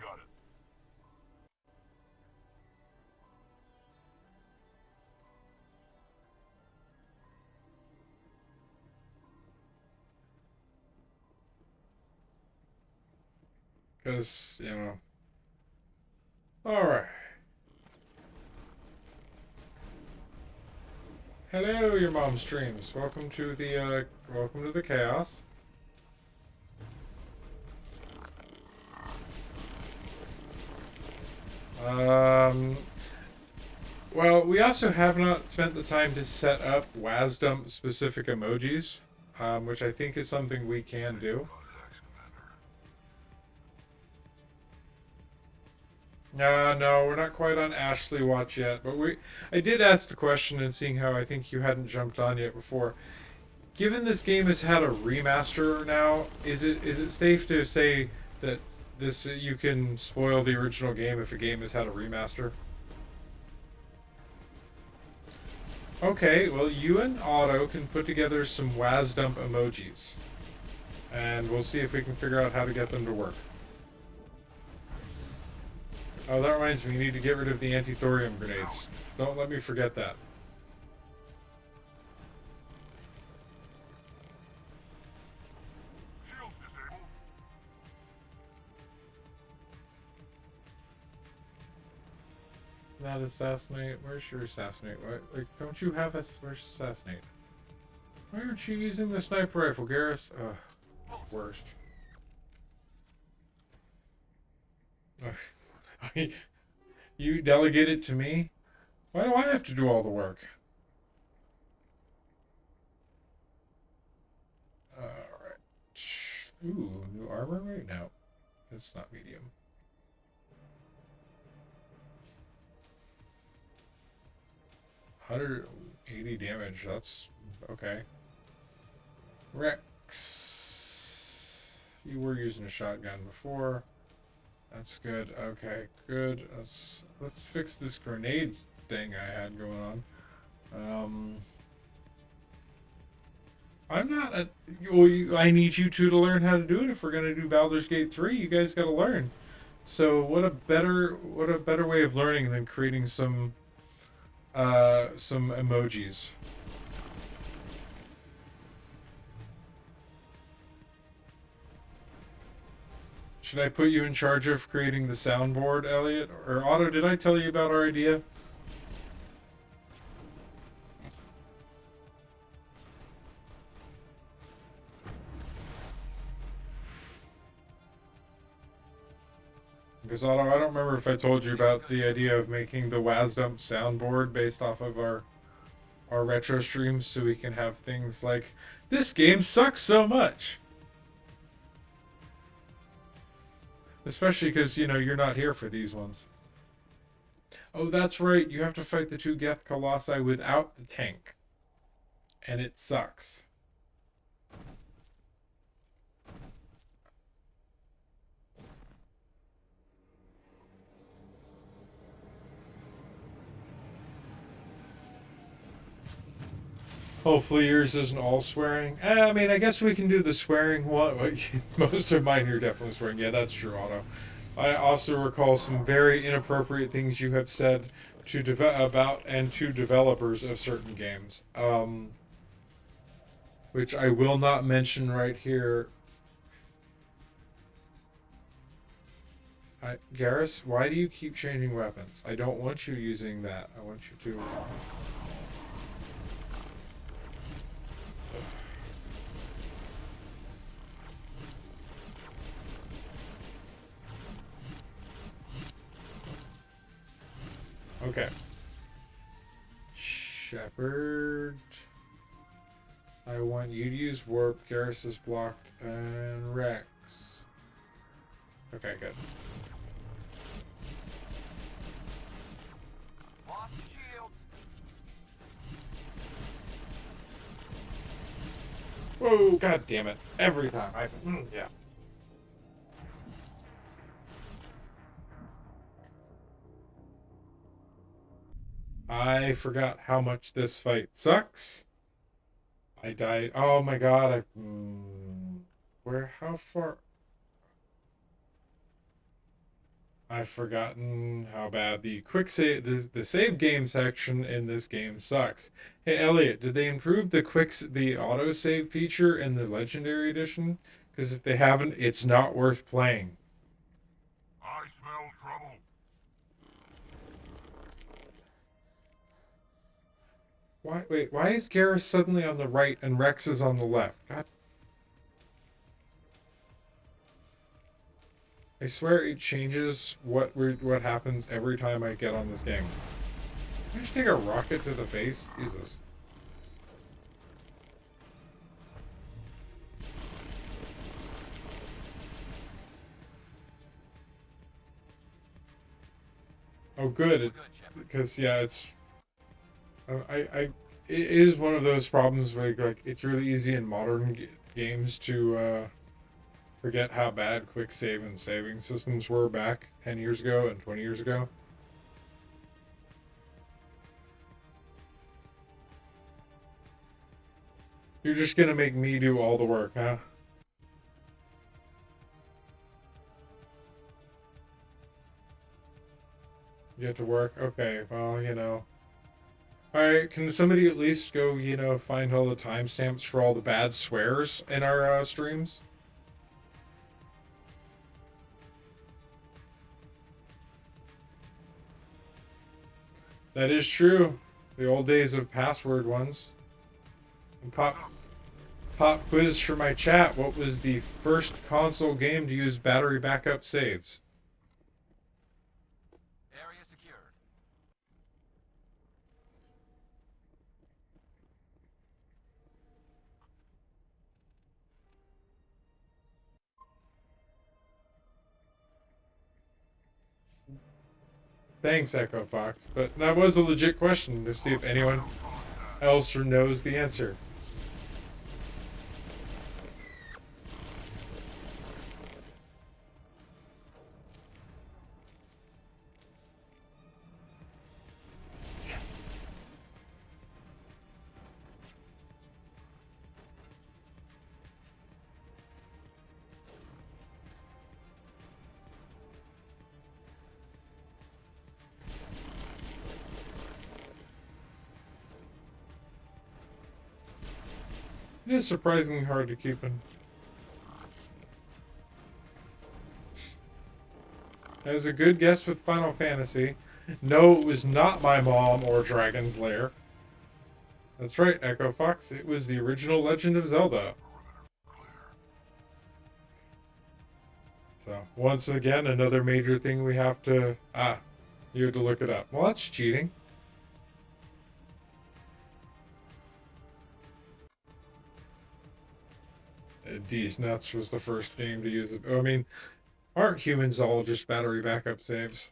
Got it. Because, you know. Alright. Hello, your mom streams. Welcome to the chaos. Well, we also have not spent the time to set up WASDump specific emojis, which I think is something we can do. No, we're not quite on Ashley Watch yet, but I did ask the question, and seeing how I think you hadn't jumped on yet before. Given this game has had a remaster now, is it safe to say that you can spoil the original game if a game has had a remaster? Okay, well, you and Otto can put together some WASDump emojis, and we'll see if we can figure out how to get them to work. Oh, that reminds me, you need to get rid of the anti-thorium grenades. Don't let me forget that. Not assassinate. Where's your assassinate? Like, don't you have us? Where's assassinate? Why aren't you using the sniper rifle, Garrus? Ugh, worst. You delegate it to me? Why do I have to do all the work? Alright. Ooh, new armor right now. It's not medium. 180 damage, that's okay. Rex. You were using a shotgun before. That's good. Okay, good. Let's fix this grenade thing I had going on. I'm not a... I need you two to learn how to do it if we're gonna do Baldur's Gate 3. You guys gotta learn. So what a better way of learning than creating some emojis. Should I put you in charge of creating the soundboard, Elliot? Or Otto, did I tell you about our idea? Because Otto, I don't remember if I told you about the idea of making the WASDump soundboard based off of our retro streams, so we can have things like, "This game sucks so much." Especially because, you know, you're not here for these ones. Oh, that's right. You have to fight the two Geth Colossi without the tank. And it sucks. Hopefully yours isn't all swearing. I mean, I guess we can do the swearing one. Most of mine are definitely swearing. Yeah, that's true, Otto. I also recall some very inappropriate things you have said about and to developers of certain games, which I will not mention right here. Garrus, why do you keep changing weapons? I don't want you using that. I want you to... Okay. Shepard. I want you to use warp. Garrus is blocked. And Rex. Okay, good. Lost the shields. Whoa, god damn it. Every time. Yeah. I forgot how much this fight sucks. I died. Oh my god. How far? I've forgotten how bad the quick save, the save game section in this game sucks. Hey Elliot, did they improve the auto save feature in the Legendary Edition? Because if they haven't, it's not worth playing. I smell trouble. Why is Garrus suddenly on the right and Rex is on the left? God. I swear it changes what happens every time I get on this game. Can I just take a rocket to the face? Jesus. Oh, good. Because yeah, it's it is one of those problems where like it's really easy in modern games to forget how bad quick save and saving systems were back 10 years ago and 20 years ago. You're just gonna make me do all the work, huh? Get to work? Okay, well, you know. Alright, can somebody at least go, you know, find all the timestamps for all the bad swears in our streams? That is true. The old days of password ones. And pop quiz for my chat. What was the first console game to use battery backup saves? Area secured. Thanks, Echo Fox. But that was a legit question to see if anyone else knows the answer. It is surprisingly hard to keep in. That was a good guess with Final Fantasy. No, it was not my mom or Dragon's Lair. That's right, Echo Fox. It was the original Legend of Zelda. So, once again, another major thing we have to... you had to look it up. Well, that's cheating. D's Nuts was the first game to use it. I mean, aren't humans all just battery backup saves?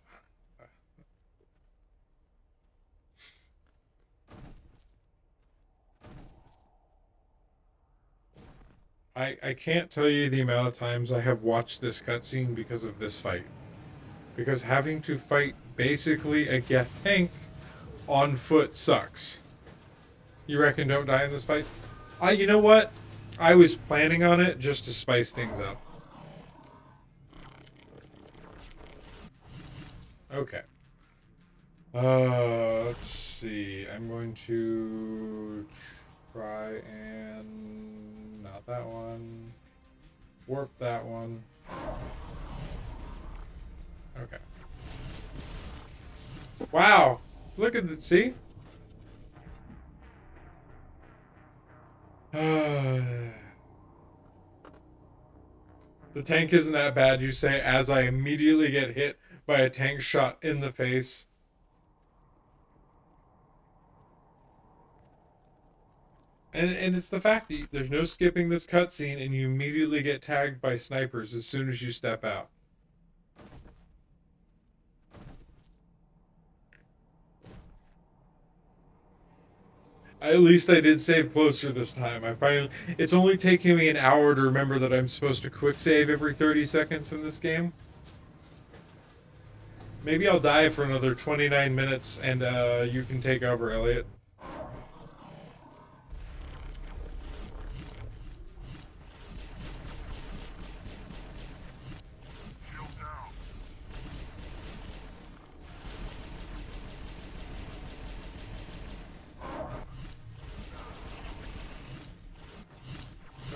I can't tell you the amount of times I have watched this cutscene because of this fight. Because having to fight basically a tank on foot sucks. You reckon don't die in this fight? You know what? I was planning on it just to spice things up. Okay. Let's see. I'm going to try and... not that one. Warp that one. Okay. Wow! Look at it, see? The tank isn't that bad, you say, as I immediately get hit by a tank shot in the face. And it's the fact that there's no skipping this cutscene and you immediately get tagged by snipers as soon as you step out. At least I did save closer this time. It's only taking me an hour to remember that I'm supposed to quick save every 30 seconds in this game. Maybe I'll die for another 29 minutes and you can take over, Elliot.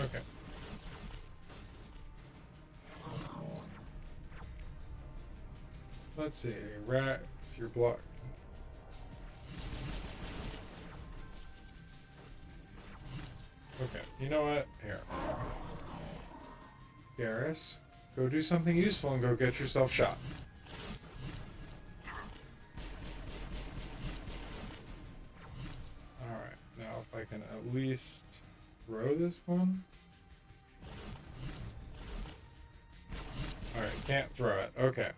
Okay. Let's see. Rex, you're blocked. Okay. You know what? Here. Garrus. Go do something useful and go get yourself shot. Alright, now if I can at least throw this one. Alright, can't throw it. Okay.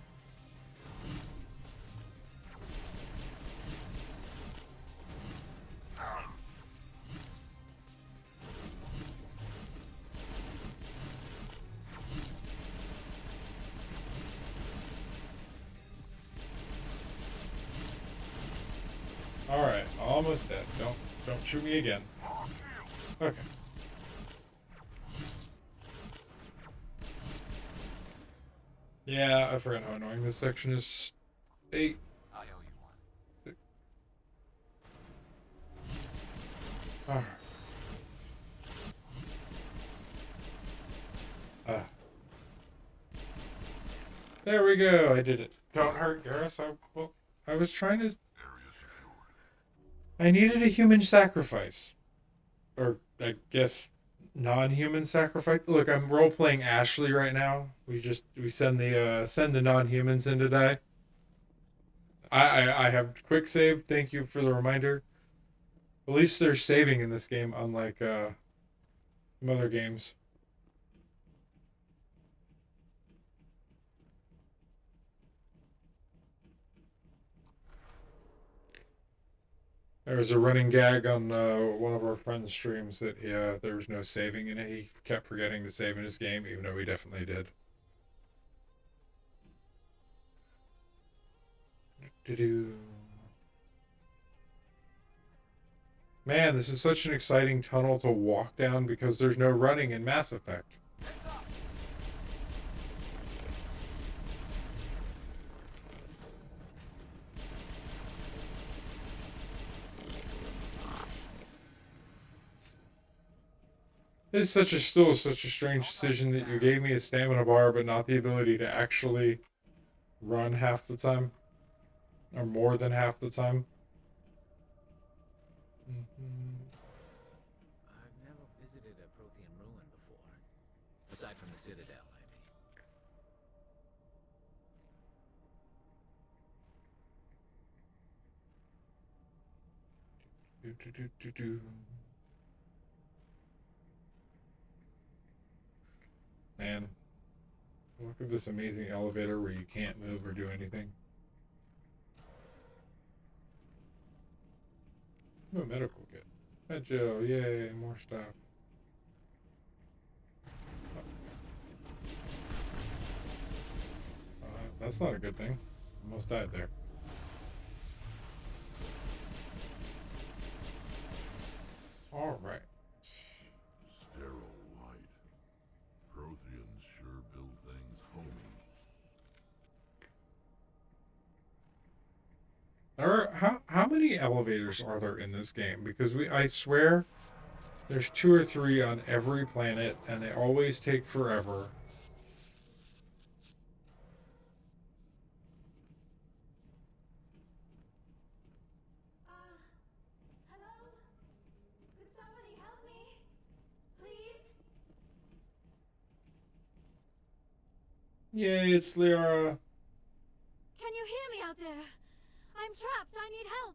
Alright, almost dead. Don't shoot me again. Okay. Yeah, I forgot how annoying this section is. 8. I owe you one. 6. Alright. There we go. I did it. Don't hurt Garrus. I was trying to. I needed a human sacrifice, or I guess non-human sacrifice. Look, I'm role playing Ashley right now. We send the non-humans in to die. I have quick save. Thank you for the reminder. At least there's saving in this game, unlike some other games. There was a running gag on one of our friends' streams that there was no saving in it. He kept forgetting to save in his game, even though he definitely did. Man, this is such an exciting tunnel to walk down because there's no running in Mass Effect. It's still such a strange decision that you gave me a stamina bar, but not the ability to actually run half the time, or more than half the time. I've never visited a Prothean ruin before, aside from the Citadel, I mean. Man, look at this amazing elevator where you can't move or do anything. Ooh, a medical kit. Med gel, yay, more stuff. That's not a good thing. Almost died there. All right. Sterile light. Protheans sure build things homey. How many elevators are there in this game? Because I swear there's 2 or 3 on every planet, and they always take forever. Hello? Could somebody help me? Please? Yay, it's Liara. Can you hear me out there? I'm trapped. I need help.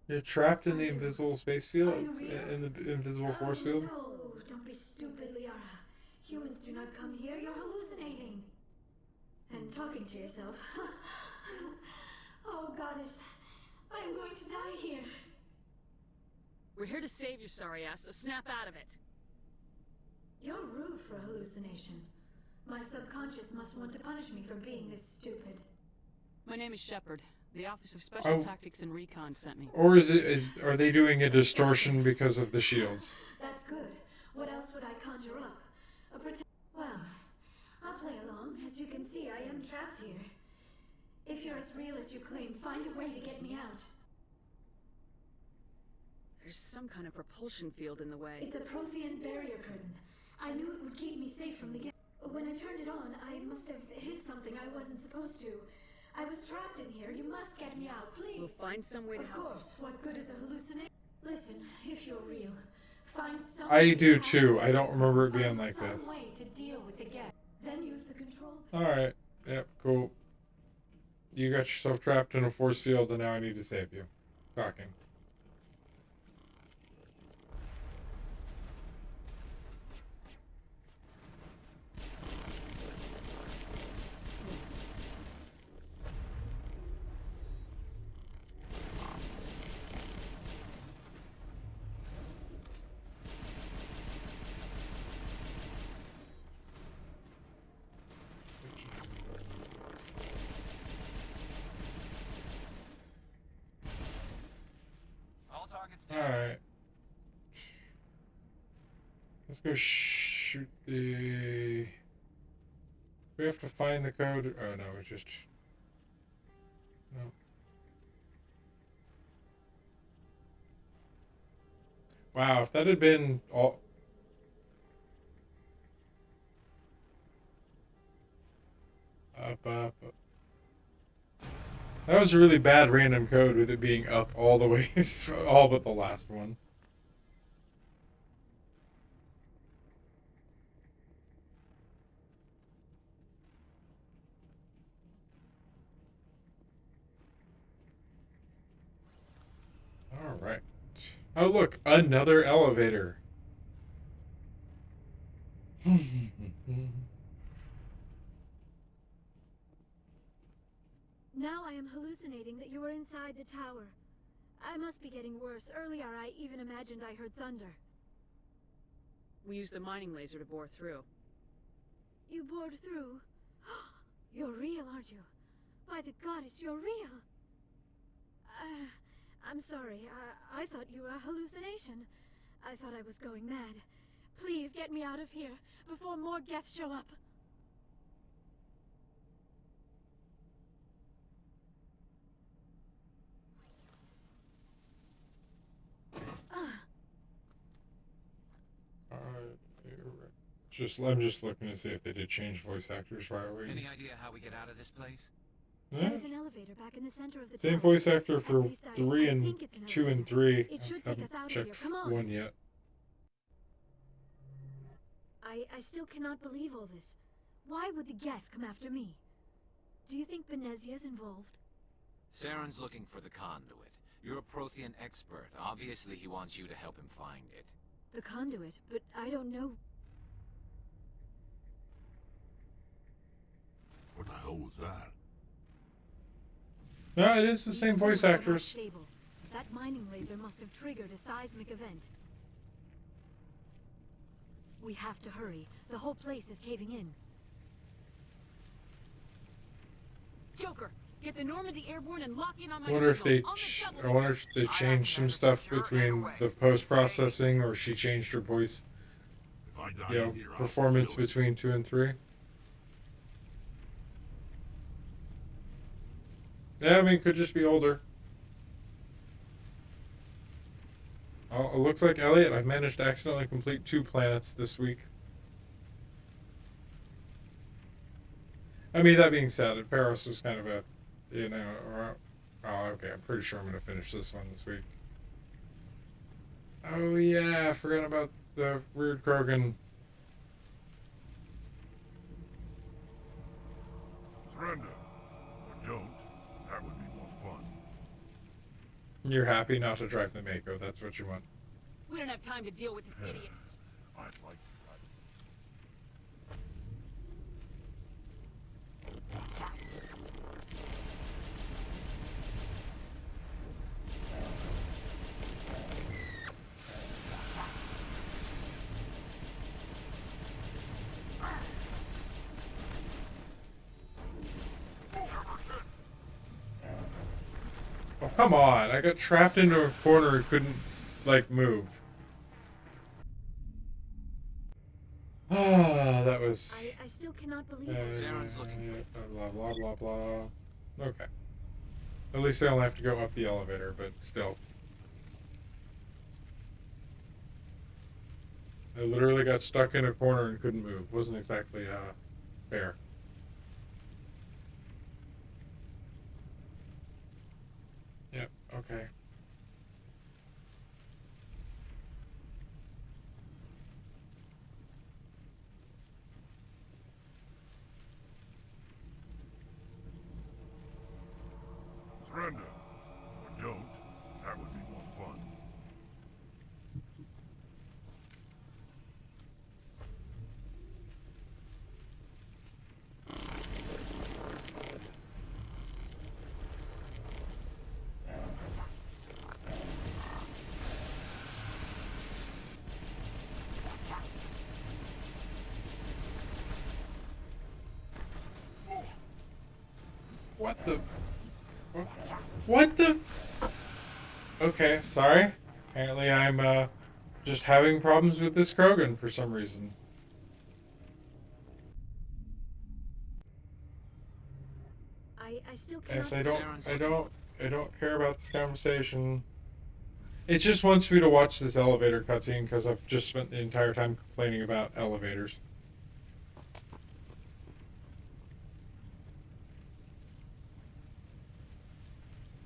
You're trapped in the invisible space field, in the invisible force field? No, don't be stupid, Liara. Humans do not come here. You're hallucinating. And talking to yourself. Oh, goddess. I am going to die here. We're here to save your sorry ass, so snap out of it. You're rude for a hallucination. My subconscious must want to punish me for being this stupid. My name is Shepard. The Office of Special Tactics and Recon sent me. Or are they doing a distortion because of the shields? That's good. What else would I conjure up? Well, I'll play along. As you can see, I am trapped here. If you're as real as you claim, find a way to get me out. There's some kind of propulsion field in the way. It's a Prothean barrier curtain. I knew it would keep me safe from the When I turned it on, I must have hit something I wasn't supposed to. I was trapped in here. You must get me out, please. We'll find some way to help. Of course. What good is a hallucination? Listen, if you're real, find some I do too. I don't remember it being like this. Some way to deal with the Then use the control. Alright. Yep, cool. You got yourself trapped in a force field and now I need to save you. Shocking. All targets down. Alright. Let's go shoot the... We have to find the code. Oh no, it's just... No. Wow, if that had been all... Up, up, up. That was a really bad random code with it being up all the way, all but the last one. Alright. Oh look, another elevator. Now I am hallucinating that you were inside the tower. I must be getting worse. Earlier I even imagined I heard thunder. We used the mining laser to bore through. You bored through? You're real, aren't you? By the goddess, you're real! I'm sorry. I thought you were a hallucination. I thought I was going mad. Please get me out of here before more Geth show up. I'm just looking to see if they did change voice actors while we... Any idea how we get out of this place? There is an elevator back in the center of the Same tower. voice actor for At least I 3 and think it's an 2 and elevator. 3. It should I take haven't us out of here. checked Come on. 1 yet. I still cannot believe all this. Why would the Geth come after me? Do you think Benezia's involved? Saren's looking for the conduit. You're a Prothean expert. Obviously, he wants you to help him find it. The conduit, but I don't know. What the hell was that? No, it is the These same voice ruins are not actors. stable. That mining laser must have triggered a seismic event. We have to hurry. The whole place is caving in. Joker, get the Normandy airborne and lock in on my I wonder if they, signal. On the double I wonder if they changed some stuff between the post-processing, or she changed her voice, If I die you know, in here, I'll performance kill it. between 2 and 3. Yeah, I mean, could just be older. Oh, it looks like Elliot, I've managed to accidentally complete 2 planets this week. I mean, that being said, Feros was kind of a, you know, oh, okay, I'm pretty sure I'm going to finish this one this week. Oh, yeah, I forgot about the weird Krogan. Surrender. Or don't. That would be more fun. You're happy not to drive the Mako, that's what you want. We don't have time to deal with this idiot. I'd like to. Oh, come on, I got trapped into a corner and couldn't, like, move. Ah, that was... I still cannot believe it. Saren's looking for... Blah, blah, blah, blah. Okay. At least they only have to go up the elevator, but still. I literally got stuck in a corner and couldn't move. Wasn't exactly, fair. Yep, okay. Surrender. Or don't. That would be more fun. What the? What the? Okay, sorry. Apparently I'm just having problems with this Krogan for some reason. I still cannot... Yes, I don't care about this conversation. It just wants me to watch this elevator cutscene because I've just spent the entire time complaining about elevators.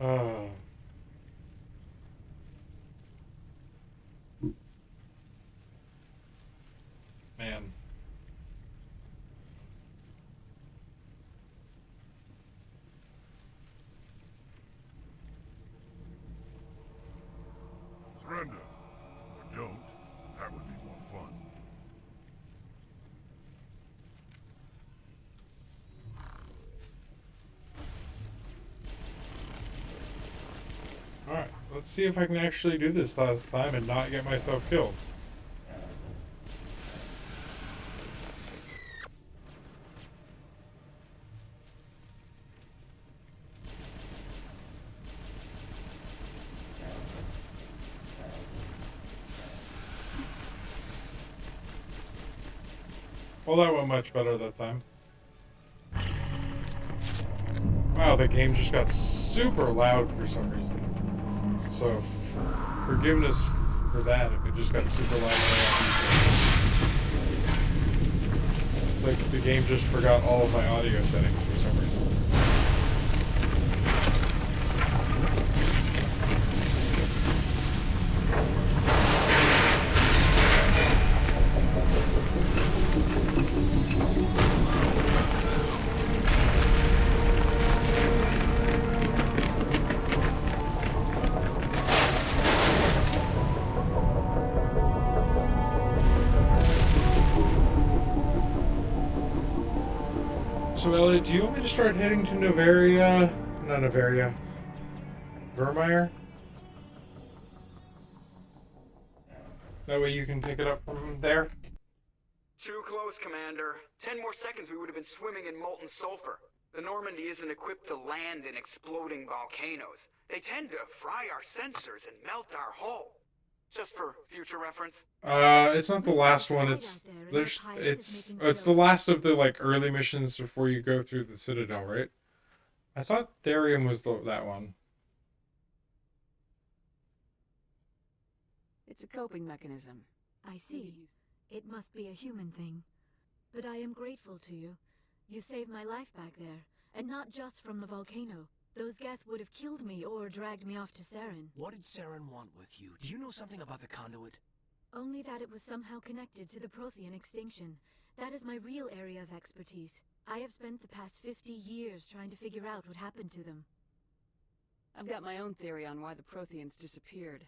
Oh. Man. Surrender. Or don't. That would be more fun. Alright, let's see if I can actually do this last time and not get myself killed. Well, that went much better that time. Wow, the game just got super loud for some reason. So, forgiveness for that if it just got super loud. It's like the game just forgot all of my audio settings for some reason. So, Elliot, do you want me to start heading to Novaria? Not Novaria. Vermeer? That way you can pick it up from there? Too close, Commander. 10 more seconds we would have been swimming in molten sulfur. The Normandy isn't equipped to land in exploding volcanoes. They tend to fry our sensors and melt our hull. Just for future reference. It's not the last one. It's the last of the like early missions before you go through the Citadel, right? I thought Therium was that one. It's a coping mechanism. I see. It must be a human thing. But I am grateful to you. You saved my life back there, and not just from the volcano. Those Geth would have killed me or dragged me off to Saren. What did Saren want with you? Do you know something about the conduit? Only that it was somehow connected to the Prothean extinction. That is my real area of expertise. I have spent the past 50 years trying to figure out what happened to them. I've got my own theory on why the Protheans disappeared.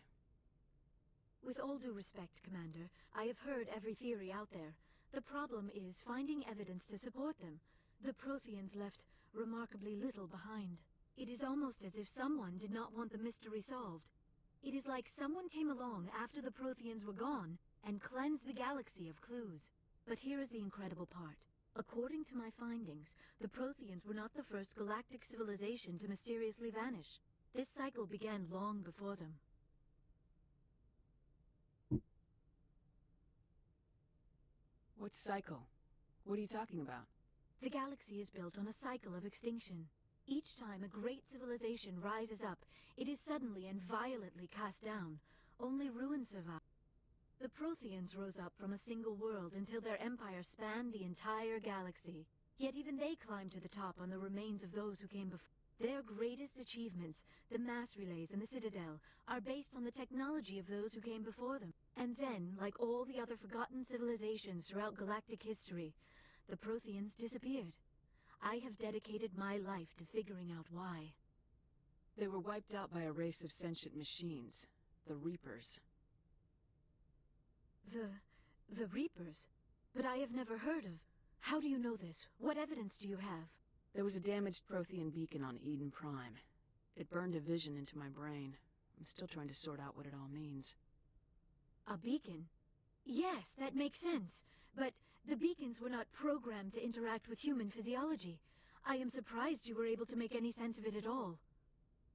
With all due respect, Commander, I have heard every theory out there. The problem is finding evidence to support them. The Protheans left remarkably little behind. It is almost as if someone did not want the mystery solved. It is like someone came along after the Protheans were gone and cleansed the galaxy of clues. But here is the incredible part. According to my findings, the Protheans were not the first galactic civilization to mysteriously vanish. This cycle began long before them. What cycle? What are you talking about? The galaxy is built on a cycle of extinction. Each time a great civilization rises up, it is suddenly and violently cast down. Only ruins survive. The Protheans rose up from a single world until their empire spanned the entire galaxy. Yet even they climbed to the top on the remains of those who came before. Their greatest achievements, the mass relays and the Citadel, are based on the technology of those who came before them. And then, like all the other forgotten civilizations throughout galactic history, the Protheans disappeared. I have dedicated my life to figuring out why. They were wiped out by a race of sentient machines, the Reapers. The Reapers? But I have never heard of. How do you know this? What evidence do you have? There was a damaged Prothean beacon on Eden Prime. It burned a vision into my brain. I'm still trying to sort out what it all means. A beacon? Yes, that makes sense. But the beacons were not programmed to interact with human physiology. I am surprised you were able to make any sense of it at all.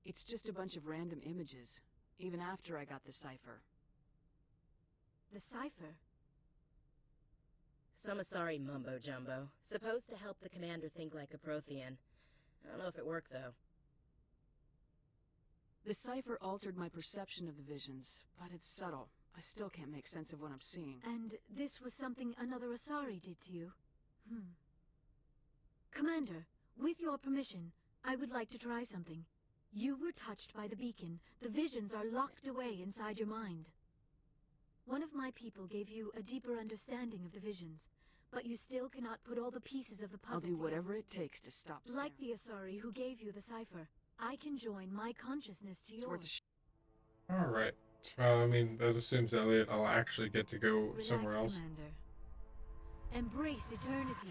It's just a bunch of random images, even after I got the cipher. The cipher? Some Asari mumbo-jumbo. Supposed to help the commander think like a Prothean. I don't know if it worked, though. The cipher altered my perception of the visions, but it's subtle. I still can't make sense of what I'm seeing. And this was something another Asari did to you? Commander, with your permission, I would like to try something. You were touched by the beacon. The visions are locked away inside your mind. One of my people gave you a deeper understanding of the visions, but you still cannot put all the pieces of the puzzle I'll do whatever it takes to stop Saren. Like the Asari who gave you the cipher, I can join my consciousness to yours. Alright. Well, I mean, that assumes Elliot I'll actually get to go Relax, somewhere else. Commander. Embrace eternity.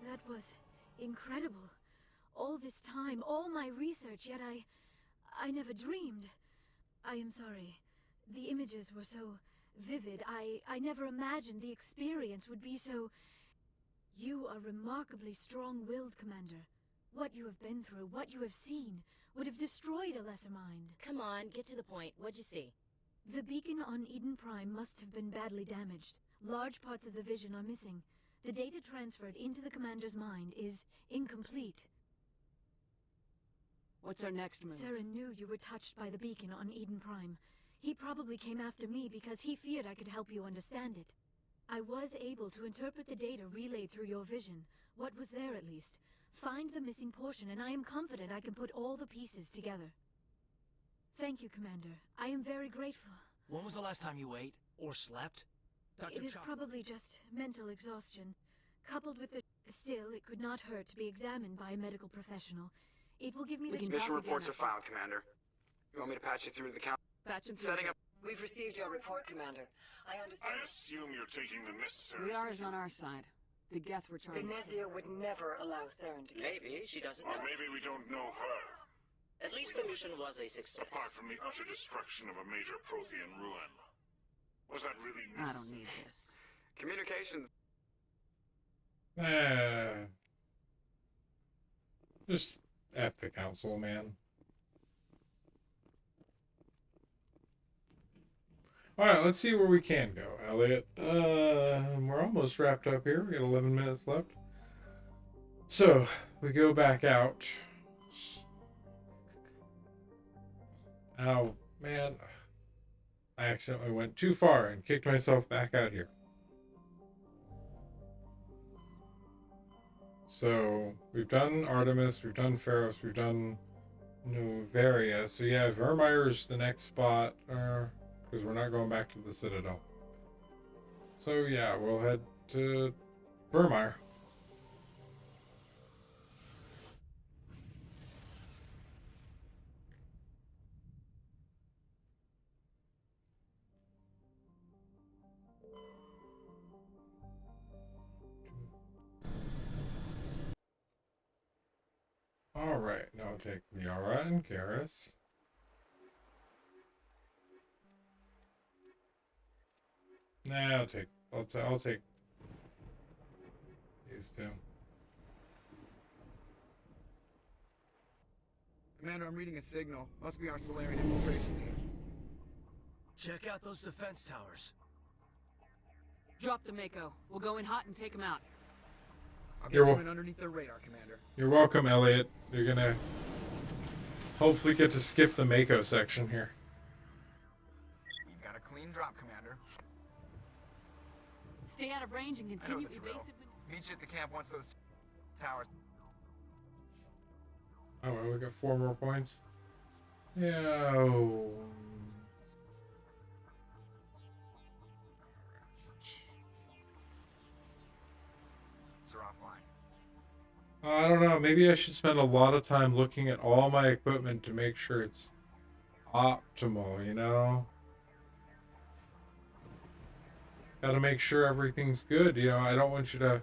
That was incredible. All this time, all my research, yet I never dreamed. I am sorry. The images were so vivid. I never imagined the experience would be so... You are remarkably strong-willed, Commander. What you have been through, what you have seen, would have destroyed a lesser mind. Come on, get to the point. What'd you see? The beacon on Eden Prime must have been badly damaged. Large parts of the vision are missing. The data transferred into the Commander's mind is incomplete. What's our next move? Saren knew you were touched by the beacon on Eden Prime. He probably came after me because he feared I could help you understand it. I was able to interpret the data relayed through your vision, what was there at least, find the missing portion, and I am confident I can put all the pieces together. Thank you, Commander. I am very grateful. When was the last time you ate or slept? It is probably just mental exhaustion, coupled with the... Still, it could not hurt to be examined by a medical professional. It will give me the... Mission reports are filed, Commander. You want me to patch you through to the count? Patch him Setting up... We've received your report, Commander. I understand... I assume you're taking the necessary... The R is on our side. The Geth were trying... Benezia would never allow Saren to... Maybe she doesn't Or know. maybe we don't know her. At least the mission was a success. Apart from the utter destruction of a major Prothean ruin. Was that really necessary? I don't need this. Communications... Just F the council, man. Alright, let's see where we can go, Elliot. We're almost wrapped up here. We got 11 minutes left. So, we go back out. Oh, man. I accidentally went too far and kicked myself back out here. So, we've done Artemis, we've done Feros, we've done Novaria. So yeah, Vermeer's the next spot, because we're not going back to the Citadel. So yeah, we'll head to Vermeer. Alright, now I'll take Miara and Karis. Nah, I'll take these two. Commander, I'm reading a signal. Must be our Solarian infiltration team. Check out those defense towers. Drop the Mako. We'll go in hot and take him out. I'll get you in underneath their radar, Commander. You're welcome, Elliot. You're gonna hopefully get to skip the Mako section here. You've got a clean drop, Commander. Stay out of range and continue I know the drill. evasive... Meet you at the camp once those towers... Oh, well, we got 4 more points. Yeah. Oh. Sir offline. I don't know. Maybe I should spend a lot of time looking at all my equipment to make sure it's optimal, you know? Gotta make sure everything's good, you know? I don't want you to...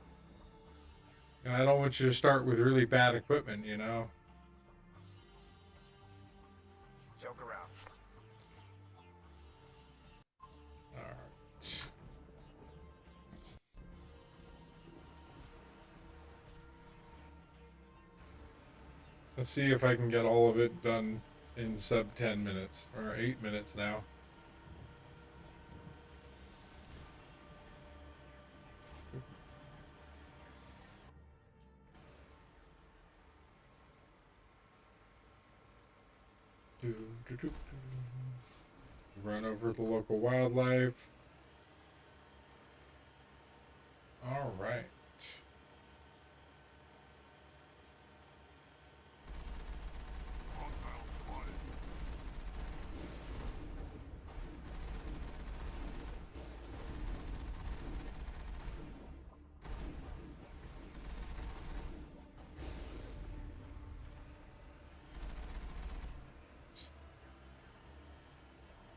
I don't want you to start with really bad equipment, you know? Joke around. Alright. Let's see if I can get all of it done in sub 10 minutes, or 8 minutes now. Run over the local wildlife. All right.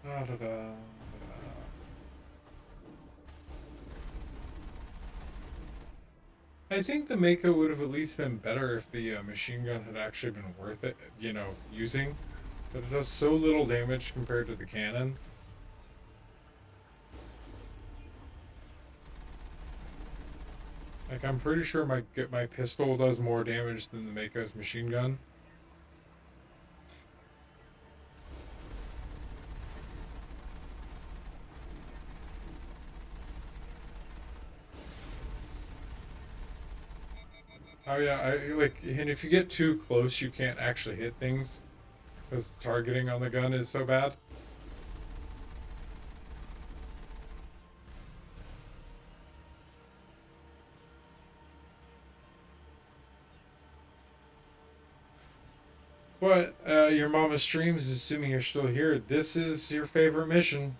Da-da-da. I think the Mako would have at least been better if the machine gun had actually been worth it, you know, using. But it does so little damage compared to the cannon. Like, I'm pretty sure my pistol does more damage than the Mako's machine gun. Oh yeah, and if you get too close, you can't actually hit things because targeting on the gun is so bad. But your mama streams, assuming you're still here. This is your favorite mission,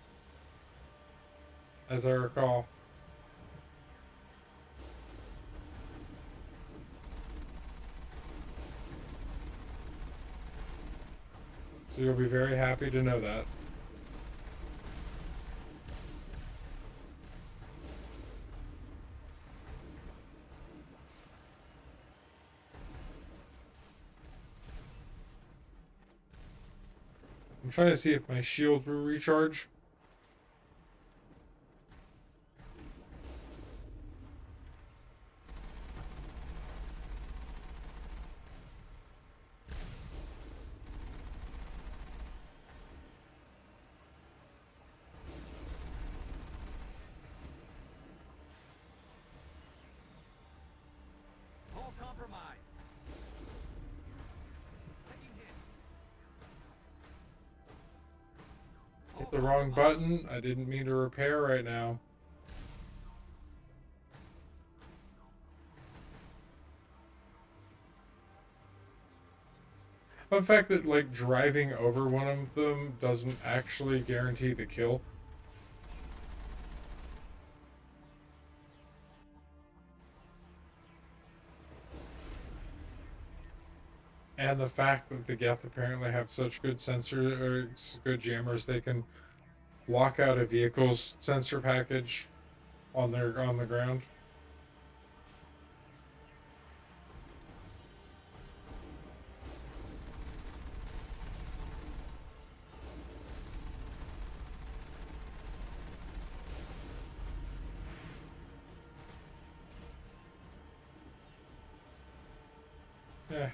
as I recall. So you'll be very happy to know that. I'm trying to see if my shield will recharge. All compromised. Hit the wrong button. I didn't mean to repair right now. The fact that, like, driving over one of them doesn't actually guarantee the kill. And the fact that the Geth apparently have such good good jammers, they can block out a vehicle's sensor package on the ground. Yeah.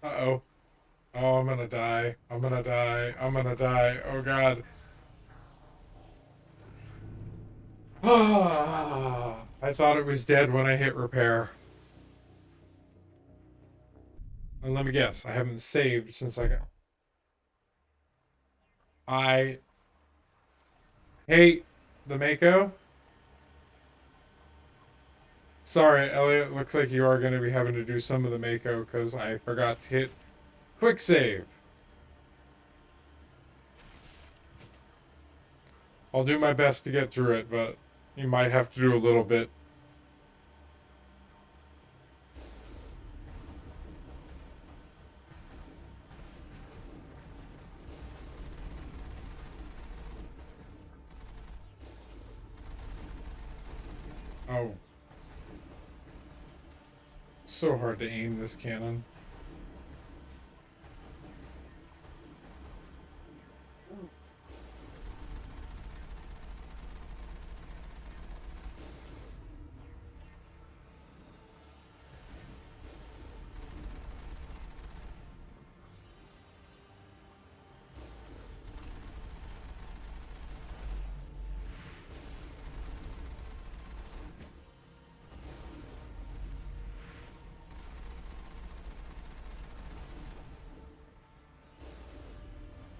Uh-oh. Oh, I'm gonna die. I'm gonna die. I'm gonna die. Oh, God. I thought it was dead when I hit repair. And let me guess, I haven't saved since I got... I hate the Mako. Sorry, Elliot, looks like you are going to be having to do some of the Mako because I forgot to hit quick save. I'll do my best to get through it, but you might have to do a little bit. Oh. So hard to aim this cannon.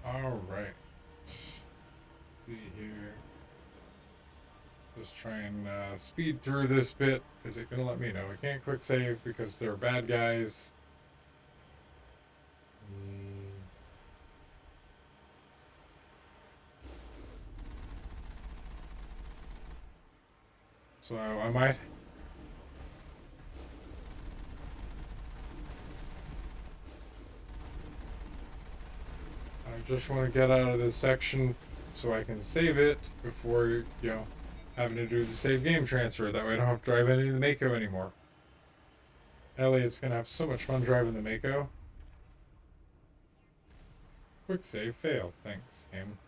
Alright. See here. Just try and speed through this bit. Is it going to let me know? I can't quick save because they're bad guys. So I might... I just want to get out of this section so I can save it before, you know, having to do the save game transfer. That way I don't have to drive any of the Mako anymore. Elliot's going to have so much fun driving the Mako. Quick save failed. Thanks, game.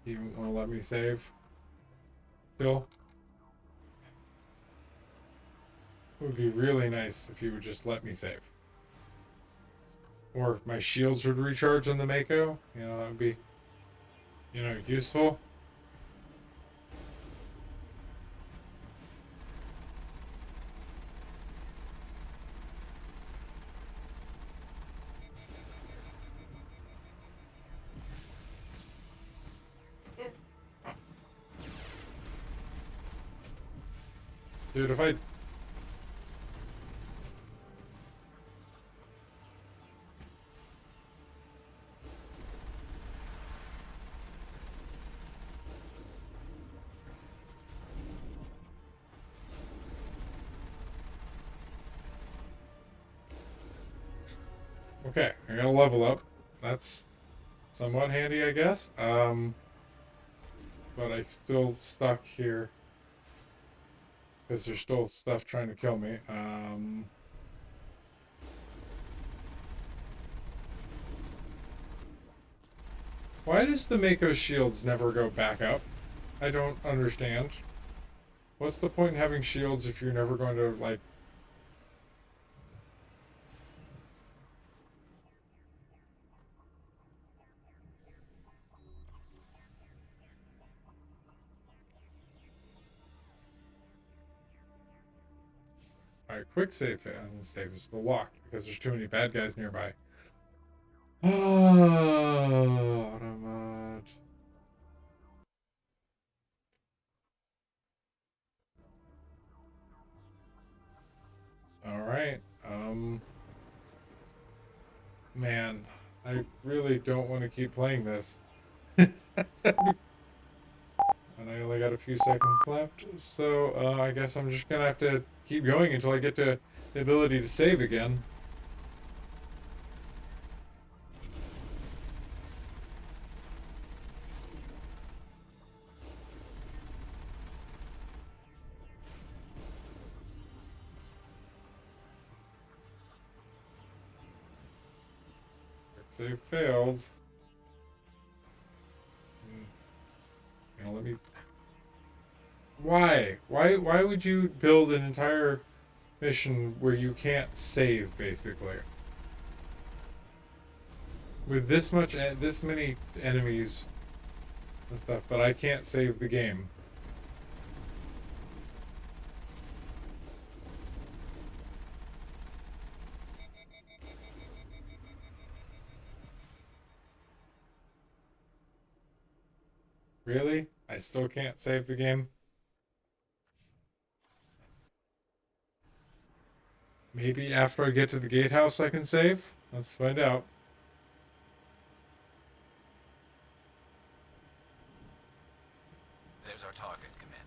You want to let me save? Bill? It would be really nice if you would just let me save. Or if my shields would recharge on the Mako. You know, that would be, you know, useful. Dude, if I... Okay, I got a level up. That's somewhat handy, I guess. But I still stuck here. Because there's still stuff trying to kill me. Why does the Mako shields never go back up? I don't understand. What's the point in having shields if you're never going to, like... Alright, quick save. And save is still locked because there's too many bad guys nearby. Oh, automat. Alright, man, I really don't want to keep playing this. And I only got a few seconds left, so I guess I'm just gonna have to keep going until I get to the ability to save again. Save failed. You know, let me... Why? Why would you build an entire mission where you can't save, basically. With this many enemies and stuff, but I can't save the game. Really? I still can't save the game? Maybe after I get to the gatehouse I can save? Let's find out. There's our target, Commander.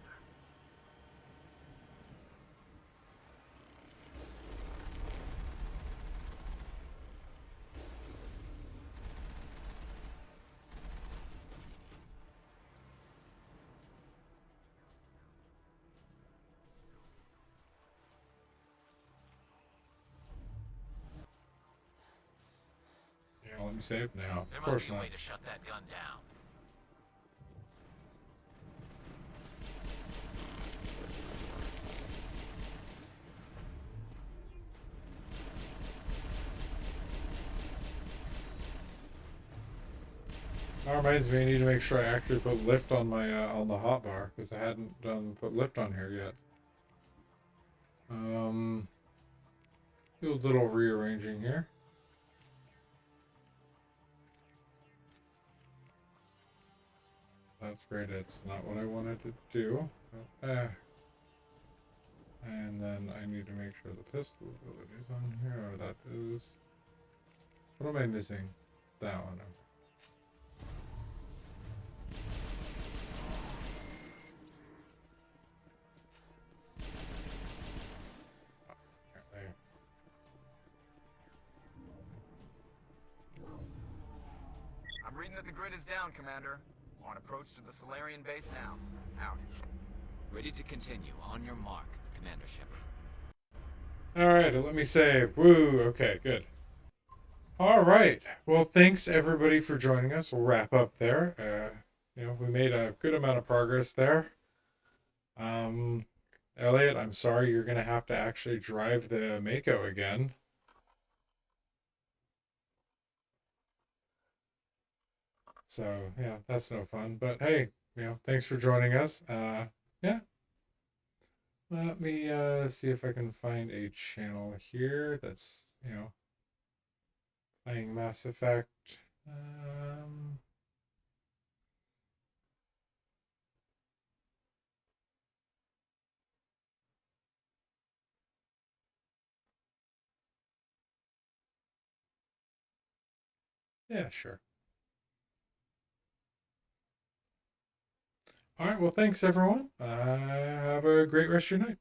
Yeah, let me save now. There Of course must be a not. way to shut that gun down. That reminds me, I need to make sure I actually put lift on my on the hotbar, because I hadn't put lift on here yet. Do a little rearranging here. That's great. It's not what I wanted to do. And then I need to make sure the pistol ability is on here. Or that is. What am I missing? That one. I'm reading that the grid is down, Commander. On approach to the Solarian base now. Out. Ready to continue. On your mark, Commander Shepard. Alright, let me save. Woo! Okay, good. Alright. Well, thanks everybody for joining us. We'll wrap up there. You know, we made a good amount of progress there. Elliot, I'm sorry you're going to have to actually drive the Mako again. So, yeah, that's no fun. But hey, you know, thanks for joining us. Yeah. Let me see if I can find a channel here that's, you know, playing Mass Effect. Yeah, sure. All right, well, thanks everyone. Have a great rest of your night.